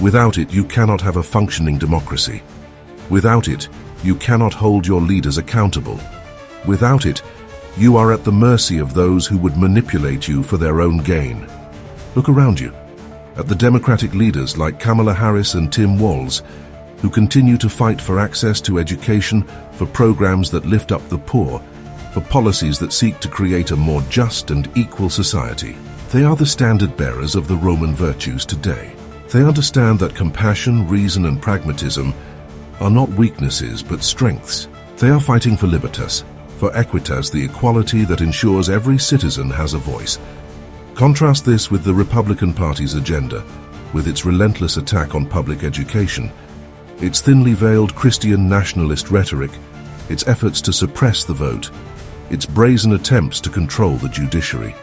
Without it, you cannot have a functioning democracy. Without it, you cannot hold your leaders accountable. Without it, you are at the mercy of those who would manipulate you for their own gain. Look around you, at the Democratic leaders like Kamala Harris and Tim Walz, who continue to fight for access to education, for programs that lift up the poor, for policies that seek to create a more just and equal society. They are the standard bearers of the Roman virtues today. They understand that compassion, reason, and pragmatism are not weaknesses but strengths. They are fighting for libertas, for equitas, the equality that ensures every citizen has a voice. Contrast this with the Republican Party's agenda, with its relentless attack on public education, its thinly veiled Christian nationalist rhetoric, its efforts to suppress the vote, its brazen attempts to control the judiciary.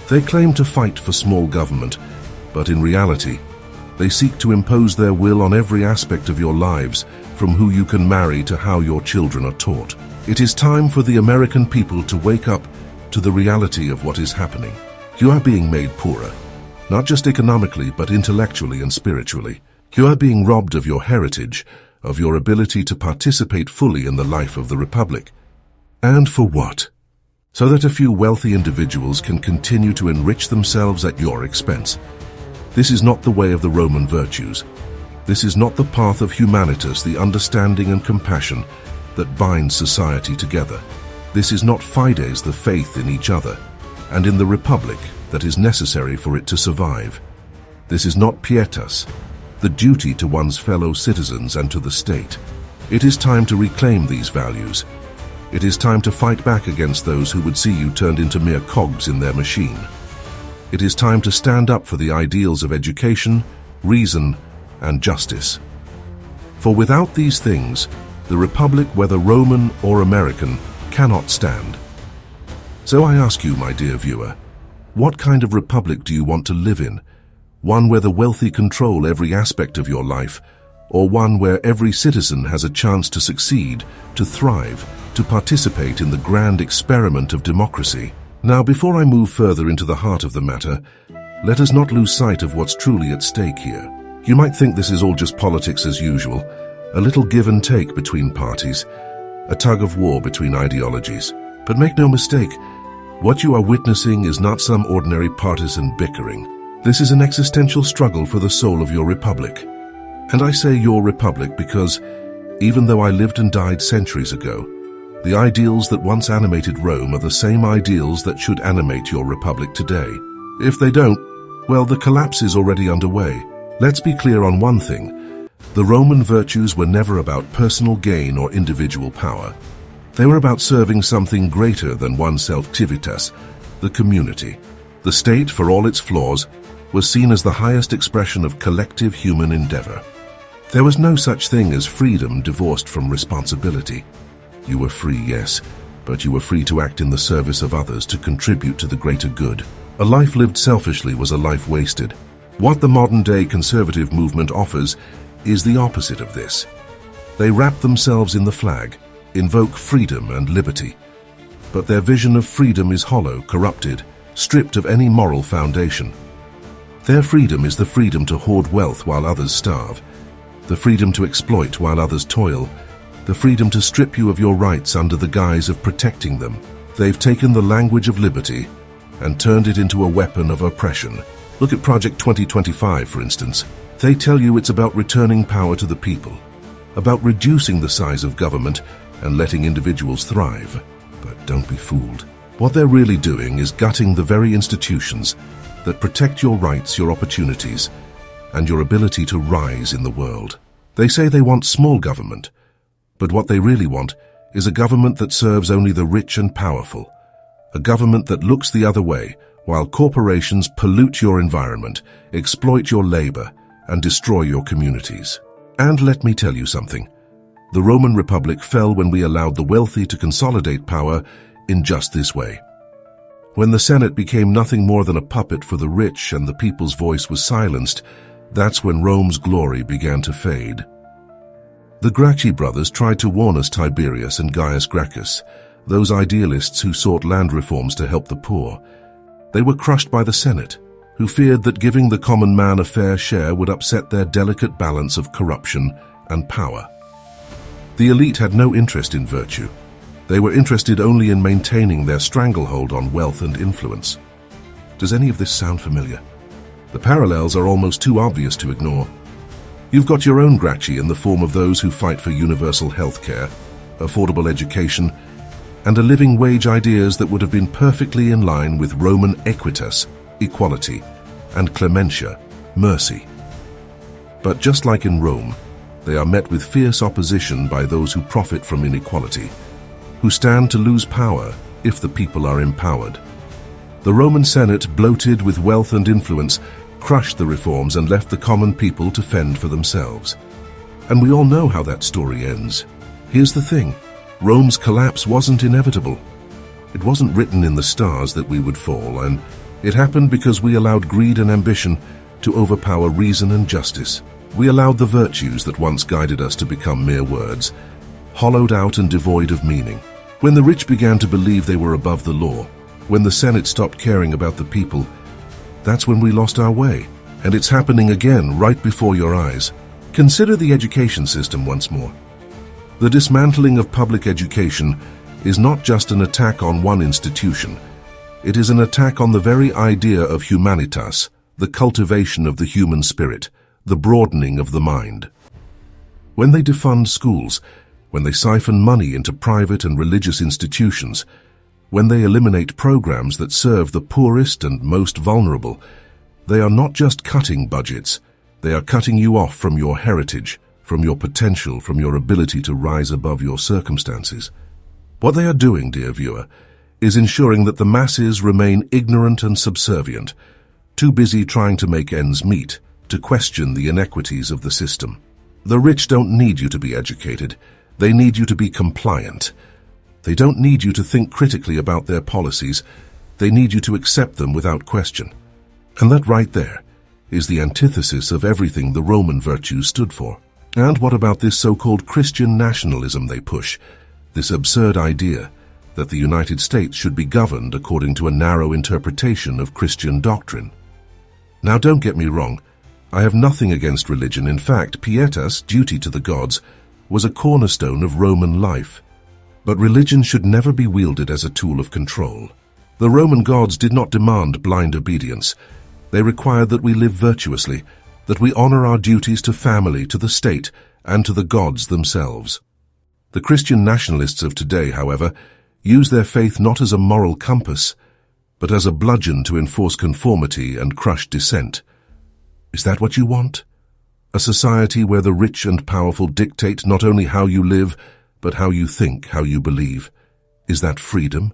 They claim to fight for small government, but in reality, they seek to impose their will on every aspect of your lives, from who you can marry to how your children are taught. It is time for the American people to wake up to the reality of what is happening. You are being made poorer, not just economically, but intellectually and spiritually. You are being robbed of your heritage, of your ability to participate fully in the life of the Republic. And for what? So that a few wealthy individuals can continue to enrich themselves at your expense. This is not the way of the Roman virtues. This is not the path of humanitas, the understanding and compassion that binds society together. This is not fides, the faith in each other, and in the Republic that is necessary for it to survive. This is not pietas, the duty to one's fellow citizens and to the state. It is time to reclaim these values. It is time to fight back against those who would see you turned into mere cogs in their machine. It is time to stand up for the ideals of education, reason, and justice. For without these things, the Republic, whether Roman or American, cannot stand. So I ask you, my dear viewer, what kind of republic do you want to live in? One where the wealthy control every aspect of your life, or one where every citizen has a chance to succeed, to thrive, to participate in the grand experiment of democracy? Now, before I move further into the heart of the matter, let us not lose sight of what's truly at stake here. You might think this is all just politics as usual, a little give and take between parties, a tug of war between ideologies. But make no mistake, what you are witnessing is not some ordinary partisan bickering. This is an existential struggle for the soul of your republic. And I say your republic because, even though I lived and died centuries ago, The ideals that once animated Rome are the same ideals that should animate your republic today. If they don't, well, the collapse is already underway. Let's be clear on one thing. The Roman virtues were never about personal gain or individual power. They were about serving something greater than oneself, civitas, the community. The state, for all its flaws, was seen as the highest expression of collective human endeavor. There was no such thing as freedom divorced from responsibility. You were free, yes, but you were free to act in the service of others, to contribute to the greater good. A life lived selfishly was a life wasted. What the modern-day conservative movement offers is the opposite of this. They wrap themselves in the flag, invoke freedom and liberty. But their vision of freedom is hollow, corrupted, stripped of any moral foundation. Their freedom is the freedom to hoard wealth while others starve, the freedom to exploit while others toil, the freedom to strip you of your rights under the guise of protecting them. They've taken the language of liberty and turned it into a weapon of oppression. Look at Project 2025, for instance. They tell you it's about returning power to the people, about reducing the size of government and letting individuals thrive. But don't be fooled. What they're really doing is gutting the very institutions that protect your rights, your opportunities, and your ability to rise in the world. They say they want small government, but what they really want is a government that serves only the rich and powerful, a government that looks the other way while corporations pollute your environment, exploit your labor, and destroy your communities. And let me tell you something. The Roman Republic fell when we allowed the wealthy to consolidate power in just this way. When the Senate became nothing more than a puppet for the rich and the people's voice was silenced, that's when Rome's glory began to fade. The Gracchi brothers tried to warn us, Tiberius and Gaius Gracchus, those idealists who sought land reforms to help the poor. They were crushed by the Senate, who feared that giving the common man a fair share would upset their delicate balance of corruption and power. The elite had no interest in virtue. They were interested only in maintaining their stranglehold on wealth and influence. Does any of this sound familiar? The parallels are almost too obvious to ignore. You've got your own Gracchi in the form of those who fight for universal health care, affordable education, and a living wage, ideas that would have been perfectly in line with Roman equitas, equality, and clementia, mercy. But just like in Rome, they are met with fierce opposition by those who profit from inequality, who stand to lose power if the people are empowered. The Roman Senate, bloated with wealth and influence, crushed the reforms and left the common people to fend for themselves. And we all know how that story ends. Here's the thing. Rome's collapse wasn't inevitable. It wasn't written in the stars that we would fall, and it happened because we allowed greed and ambition to overpower reason and justice. We allowed the virtues that once guided us to become mere words, hollowed out and devoid of meaning. When the rich began to believe they were above the law, when the Senate stopped caring about the people, that's when we lost our way. And it's happening again right before your eyes. Consider the education system once more. The dismantling of public education is not just an attack on one institution. It is an attack on the very idea of humanitas, the cultivation of the human spirit, the broadening of the mind. When they defund schools, when they siphon money into private and religious institutions, when they eliminate programs that serve the poorest and most vulnerable, they are not just cutting budgets, they are cutting you off from your heritage, from your potential, from your ability to rise above your circumstances. What they are doing, dear viewer, is ensuring that the masses remain ignorant and subservient, too busy trying to make ends meet, to question the inequities of the system. The rich don't need you to be educated, they need you to be compliant. They don't need you to think critically about their policies, they need you to accept them without question. And that right there is the antithesis of everything the Roman virtues stood for. And what about this so-called Christian nationalism they push, this absurd idea that the United States should be governed according to a narrow interpretation of Christian doctrine? Now don't get me wrong, I have nothing against religion. In fact, pietas, duty to the gods, was a cornerstone of Roman life. But religion should never be wielded as a tool of control. The Roman gods did not demand blind obedience. They required that we live virtuously, that we honor our duties to family, to the state, and to the gods themselves. The Christian nationalists of today, however, use their faith not as a moral compass, but as a bludgeon to enforce conformity and crush dissent. Is that what you want? A society where the rich and powerful dictate not only how you live, but how you think, how you believe. Is that freedom?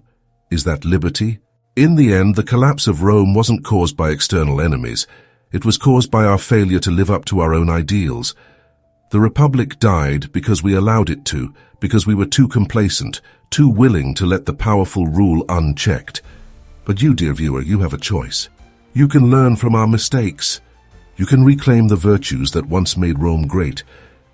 Is that liberty? In the end, the collapse of Rome wasn't caused by external enemies. It was caused by our failure to live up to our own ideals. The Republic died because we allowed it to, because we were too complacent, too willing to let the powerful rule unchecked. But you, dear viewer, you have a choice. You can learn from our mistakes. You can reclaim the virtues that once made Rome great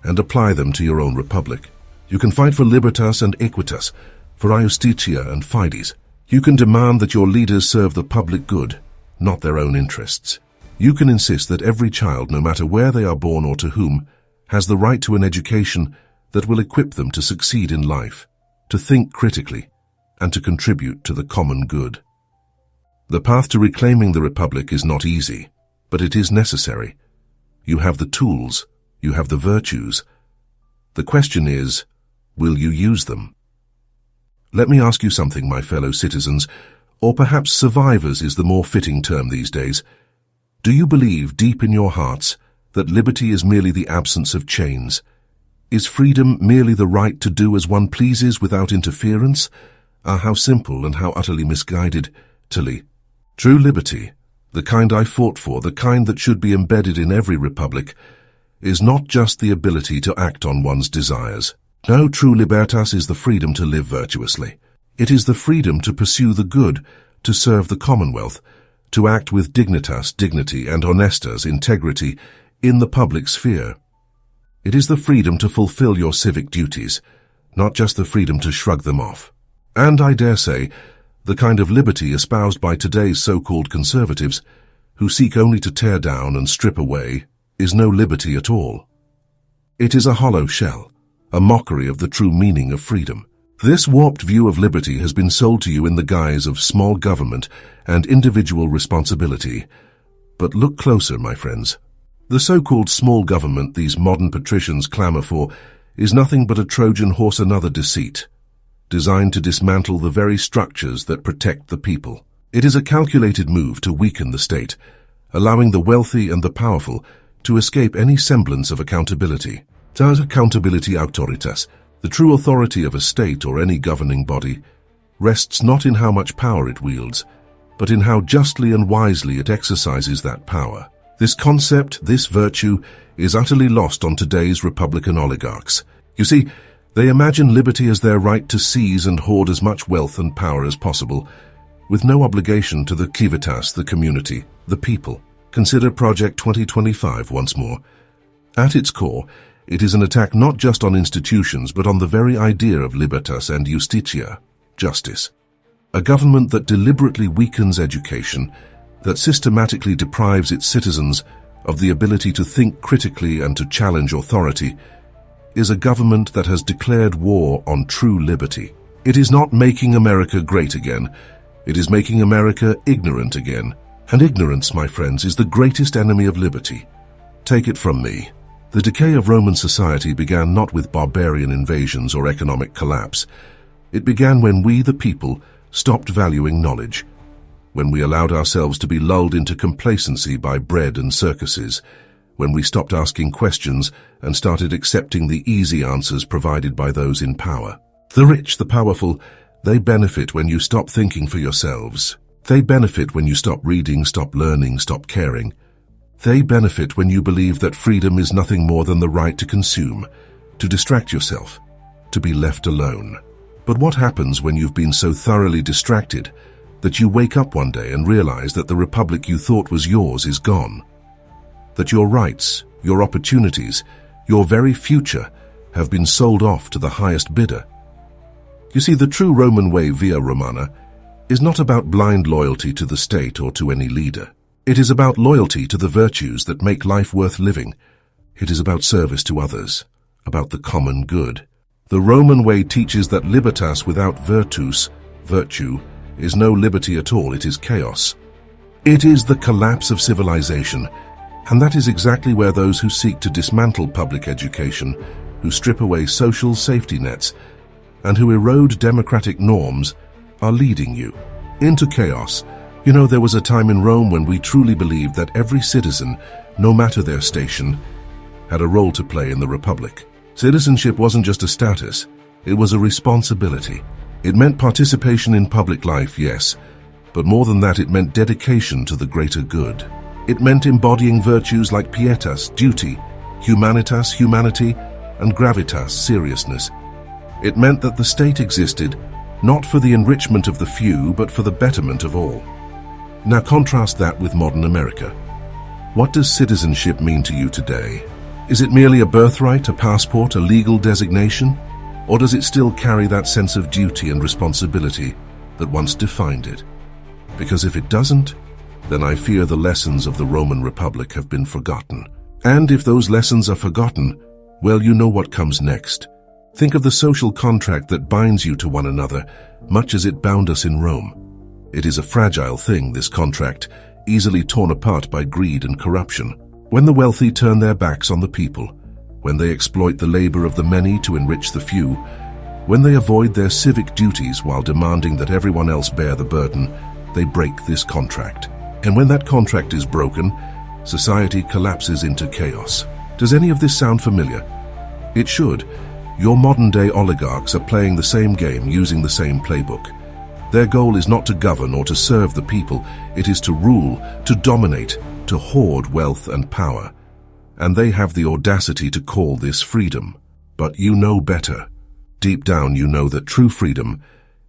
and apply them to your own republic. You can fight for libertas and equitas, for iustitia and fides. You can demand that your leaders serve the public good, not their own interests. You can insist that every child, no matter where they are born or to whom, has the right to an education that will equip them to succeed in life, to think critically, and to contribute to the common good. The path to reclaiming the Republic is not easy, but it is necessary. You have the tools, you have the virtues. The question is, will you use them? Let me ask you something, my fellow citizens, or perhaps survivors is the more fitting term these days. Do you believe deep in your hearts that liberty is merely the absence of chains? Is freedom merely the right to do as one pleases without interference? How simple and how utterly misguided, Tully. True liberty, the kind I fought for, the kind that should be embedded in every republic, is not just the ability to act on one's desires. No, true libertas is the freedom to live virtuously. It is the freedom to pursue the good, to serve the commonwealth, to act with dignitas, dignity, and honestas, integrity, in the public sphere. It is the freedom to fulfill your civic duties, not just the freedom to shrug them off. And I dare say, the kind of liberty espoused by today's so-called conservatives, who seek only to tear down and strip away, is no liberty at all. It is a hollow shell, a mockery of the true meaning of freedom. This warped view of liberty has been sold to you in the guise of small government and individual responsibility. But look closer, my friends. The so-called small government these modern patricians clamor for is nothing but a Trojan horse, another deceit, designed to dismantle the very structures that protect the people. It is a calculated move to weaken the state, allowing the wealthy and the powerful to escape any semblance of accountability. Accountability autoritas, the true authority of a state or any governing body, rests not in how much power it wields, but in how justly and wisely it exercises that power. This concept, this virtue, is utterly lost on today's Republican oligarchs. You see, they imagine liberty as their right to seize and hoard as much wealth and power as possible, with no obligation to the civitas, the community, the people. Consider Project 2025 once more. At its core, it is an attack not just on institutions, but on the very idea of libertas and justitia, justice. A government that deliberately weakens education, that systematically deprives its citizens of the ability to think critically and to challenge authority, is a government that has declared war on true liberty. It is not making America great again. It is making America ignorant again. And ignorance, my friends, is the greatest enemy of liberty. Take it from me. The decay of Roman society began not with barbarian invasions or economic collapse. It began when we, the people, stopped valuing knowledge, when we allowed ourselves to be lulled into complacency by bread and circuses, when we stopped asking questions and started accepting the easy answers provided by those in power. The rich, the powerful, they benefit when you stop thinking for yourselves. They benefit when you stop reading, stop learning, stop caring. They benefit when you believe that freedom is nothing more than the right to consume, to distract yourself, to be left alone. But what happens when you've been so thoroughly distracted that you wake up one day and realize that the republic you thought was yours is gone? That your rights, your opportunities, your very future have been sold off to the highest bidder? You see, the true Roman way, via Romana, is not about blind loyalty to the state or to any leader. It is about loyalty to the virtues that make life worth living. It is about service to others, about the common good. The Roman way teaches that libertas without virtus, virtue, is no liberty at all, it is chaos. It is the collapse of civilization, and that is exactly where those who seek to dismantle public education, who strip away social safety nets, and who erode democratic norms are leading you into chaos. You know, there was a time in Rome when we truly believed that every citizen, no matter their station, had a role to play in the Republic. Citizenship wasn't just a status, it was a responsibility. It meant participation in public life, yes, but more than that, it meant dedication to the greater good. It meant embodying virtues like pietas, duty, humanitas, humanity, and gravitas, seriousness. It meant that the state existed not for the enrichment of the few, but for the betterment of all. Now contrast that with modern America. What does citizenship mean to you today? Is it merely a birthright, a passport, a legal designation? Or does it still carry that sense of duty and responsibility that once defined it? Because if it doesn't, then I fear the lessons of the Roman Republic have been forgotten. And if those lessons are forgotten, well, you know what comes next. Think of the social contract that binds you to one another, much as it bound us in Rome. It is a fragile thing, this contract, easily torn apart by greed and corruption. When the wealthy turn their backs on the people, when they exploit the labor of the many to enrich the few, when they avoid their civic duties while demanding that everyone else bear the burden, they break this contract. And when that contract is broken, society collapses into chaos. Does any of this sound familiar? It should. Your modern-day oligarchs are playing the same game using the same playbook. Their goal is not to govern or to serve the people, it is to rule, to dominate, to hoard wealth and power. And they have the audacity to call this freedom. But you know better. Deep down you know that true freedom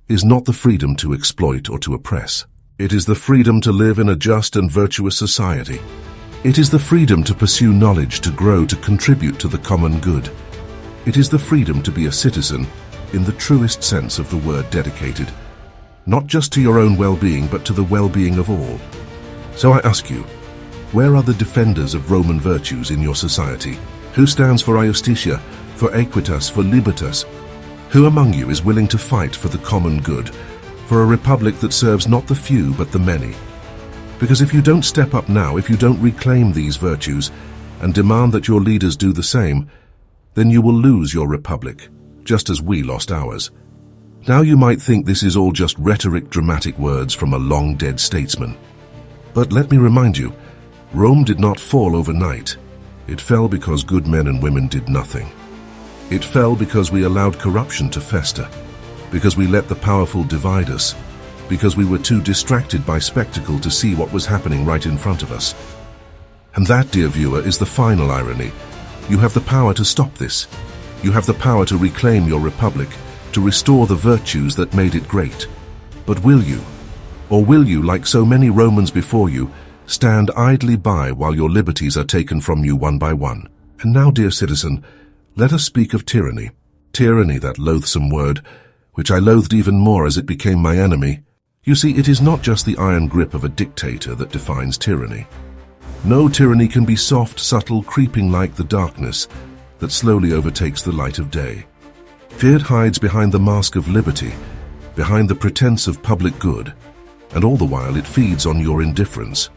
is not the freedom to exploit or to oppress. It is the freedom to live in a just and virtuous society. It is the freedom to pursue knowledge, to grow, to contribute to the common good. It is the freedom to be a citizen in the truest sense of the word, dedicated, not just to your own well-being, but to the well-being of all. So I ask you, where are the defenders of Roman virtues in your society? Who stands for iustitia, for equitas, for libertas? Who among you is willing to fight for the common good, for a republic that serves not the few but the many? Because if you don't step up now, if you don't reclaim these virtues and demand that your leaders do the same, then you will lose your republic, just as we lost ours. Now you might think this is all just rhetoric, dramatic words from a long-dead statesman. But let me remind you, Rome did not fall overnight. It fell because good men and women did nothing. It fell because we allowed corruption to fester, because we let the powerful divide us, because we were too distracted by spectacle to see what was happening right in front of us. And that, dear viewer, is the final irony. You have the power to stop this. You have the power to reclaim your republic, to restore the virtues that made it great. But will you? Or will you, like so many Romans before you, stand idly by while your liberties are taken from you one by one? And now, dear citizen, let us speak of tyranny. Tyranny, that loathsome word, which I loathed even more as it became my enemy. You see, it is not just the iron grip of a dictator that defines tyranny. No, tyranny can be soft, subtle, creeping like the darkness that slowly overtakes the light of day. Fear hides behind the mask of liberty, behind the pretense of public good, and all the while it feeds on your indifference.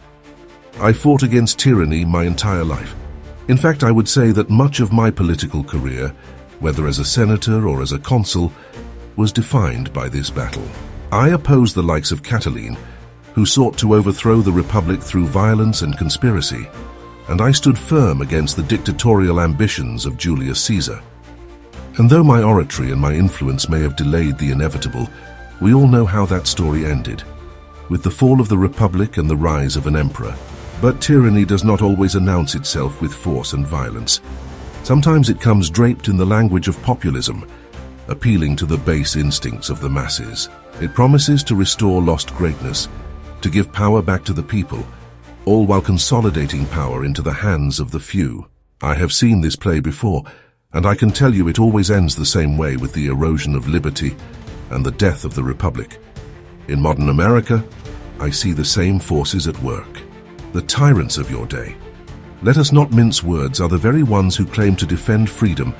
I fought against tyranny my entire life. In fact, I would say that much of my political career, whether as a senator or as a consul, was defined by this battle. I opposed the likes of Catiline, who sought to overthrow the Republic through violence and conspiracy, and I stood firm against the dictatorial ambitions of Julius Caesar. And though my oratory and my influence may have delayed the inevitable, we all know how that story ended, with the fall of the Republic and the rise of an emperor. But tyranny does not always announce itself with force and violence. Sometimes it comes draped in the language of populism, appealing to the base instincts of the masses. It promises to restore lost greatness, to give power back to the people, all while consolidating power into the hands of the few. I have seen this play before, and I can tell you it always ends the same way, with the erosion of liberty and the death of the Republic. In modern America, I see the same forces at work. The tyrants of your day, let us not mince words, are the very ones who claim to defend freedom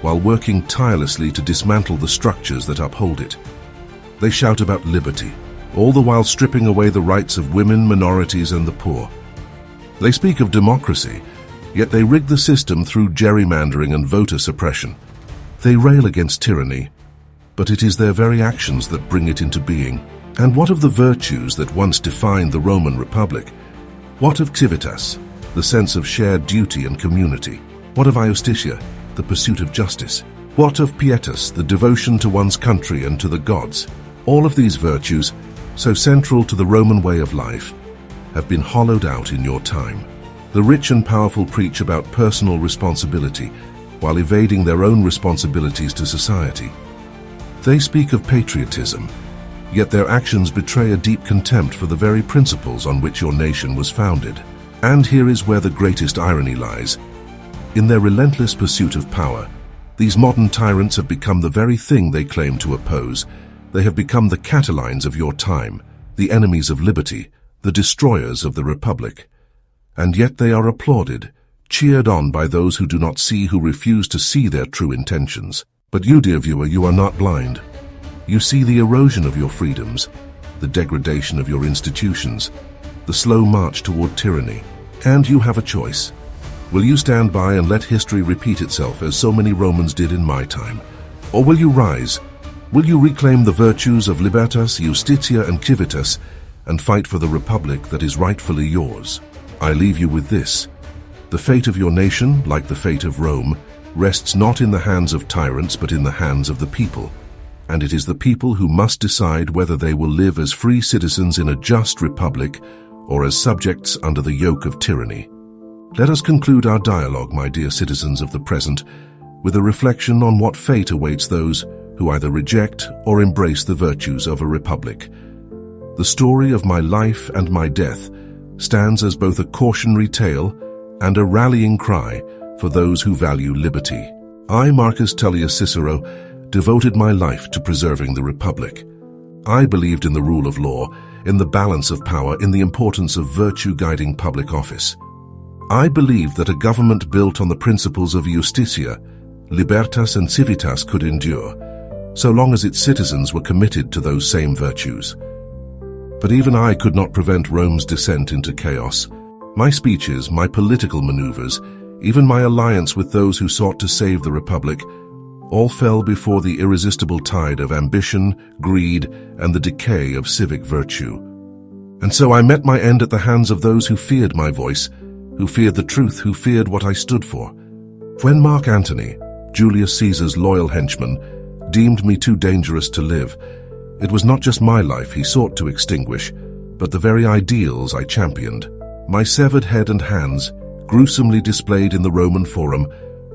while working tirelessly to dismantle the structures that uphold it. They shout about liberty, all the while stripping away the rights of women, minorities, and the poor. They speak of democracy, Yet they rig the system through gerrymandering and voter suppression. They rail against tyranny, but it is their very actions that bring it into being. And what of the virtues that once defined the Roman Republic? What of civitas, the sense of shared duty and community? What of iustitia, the pursuit of justice? What of pietas, the devotion to one's country and to the gods? All of these virtues, so central to the Roman way of life, have been hollowed out in your time. The rich and powerful preach about personal responsibility while evading their own responsibilities to society. They speak of patriotism, yet their actions betray a deep contempt for the very principles on which your nation was founded. And here is where the greatest irony lies. In their relentless pursuit of power, these modern tyrants have become the very thing they claim to oppose. They have become the Catalines of your time, the enemies of liberty, the destroyers of the Republic. And yet they are applauded, cheered on by those who do not see, who refuse to see their true intentions. But you, dear viewer, you are not blind. You see the erosion of your freedoms, the degradation of your institutions, the slow march toward tyranny. And you have a choice. Will you stand by and let history repeat itself as so many Romans did in my time? Or will you rise? Will you reclaim the virtues of libertas, justitia and civitas and fight for the republic that is rightfully yours? I leave you with this. The fate of your nation, like the fate of Rome, rests not in the hands of tyrants but in the hands of the people. And it is the people who must decide whether they will live as free citizens in a just republic or as subjects under the yoke of tyranny. Let us conclude our dialogue, my dear citizens of the present, with a reflection on what fate awaits those who either reject or embrace the virtues of a republic. The story of my life and my death stands as both a cautionary tale and a rallying cry for those who value liberty. I, Marcus Tullius Cicero, devoted my life to preserving the Republic. I believed in the rule of law, in the balance of power, in the importance of virtue guiding public office. I believed that a government built on the principles of justitia, libertas and civitas could endure, so long as its citizens were committed to those same virtues. But even I could not prevent Rome's descent into chaos. My speeches, my political maneuvers, even my alliance with those who sought to save the Republic, all fell before the irresistible tide of ambition, greed, and the decay of civic virtue. And so I met my end at the hands of those who feared my voice, who feared the truth, who feared what I stood for. When Mark Antony, Julius Caesar's loyal henchman, deemed me too dangerous to live, it was not just my life he sought to extinguish, but the very ideals I championed. My severed head and hands, gruesomely displayed in the Roman Forum,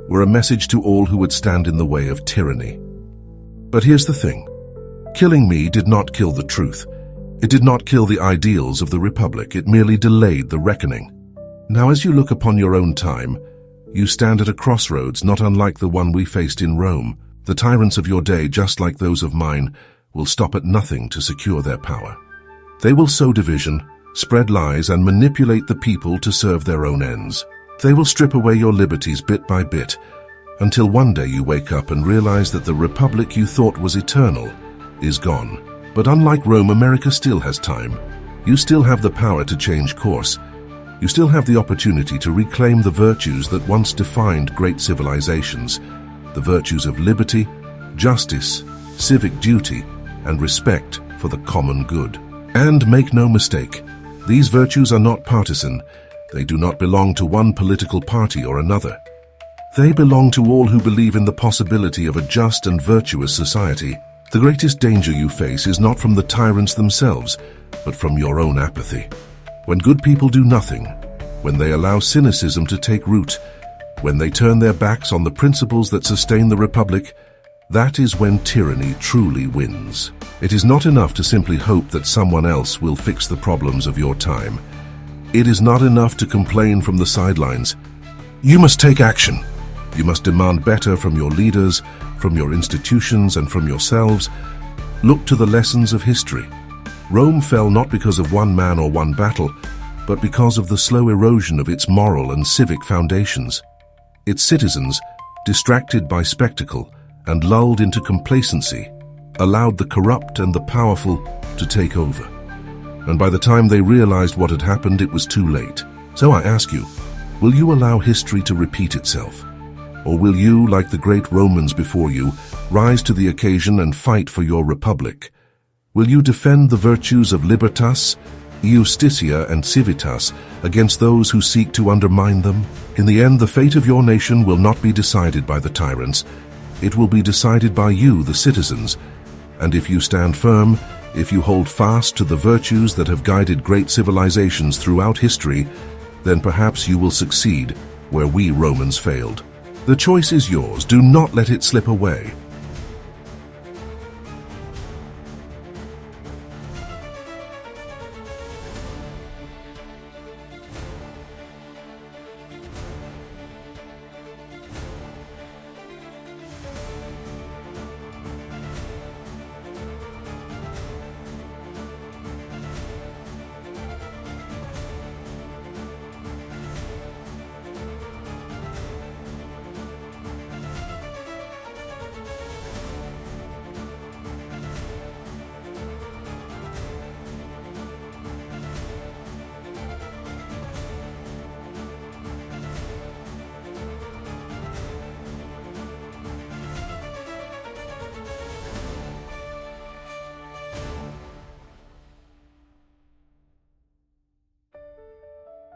were a message to all who would stand in the way of tyranny. But here's the thing. Killing me did not kill the truth. It did not kill the ideals of the Republic. It merely delayed the reckoning. Now, as you look upon your own time, you stand at a crossroads not unlike the one we faced in Rome. The tyrants of your day, just like those of mine, will stop at nothing to secure their power. They will sow division, spread lies, and manipulate the people to serve their own ends. They will strip away your liberties bit by bit, until one day you wake up and realize that the republic you thought was eternal is gone. But unlike Rome, America still has time. You still have the power to change course. You still have the opportunity to reclaim the virtues that once defined great civilizations, the virtues of liberty, justice, civic duty, and respect for the common good. And make no mistake, these virtues are not partisan. They do not belong to one political party or another. They belong to all who believe in the possibility of a just and virtuous society. The greatest danger you face is not from the tyrants themselves, but from your own apathy. When good people do nothing, when they allow cynicism to take root, when they turn their backs on the principles that sustain the Republic, that is when tyranny truly wins. It is not enough to simply hope that someone else will fix the problems of your time. It is not enough to complain from the sidelines. You must take action. You must demand better from your leaders, from your institutions, and from yourselves. Look to the lessons of history. Rome fell not because of one man or one battle, but because of the slow erosion of its moral and civic foundations. Its citizens, distracted by spectacle and lulled into complacency, allowed the corrupt and the powerful to take over. And by the time they realized what had happened, it was too late. So I ask you, Will you allow history to repeat itself? Or will you, like the great Romans before you, rise to the occasion and fight for your republic? Will you defend the virtues of libertas, justitia, and civitas against those who seek to undermine them? In the end, the fate of your nation will not be decided by the tyrants. It will be decided by you, the citizens. And if you stand firm, if you hold fast to the virtues that have guided great civilizations throughout history, then perhaps you will succeed where we Romans failed. The choice is yours. Do not let it slip away.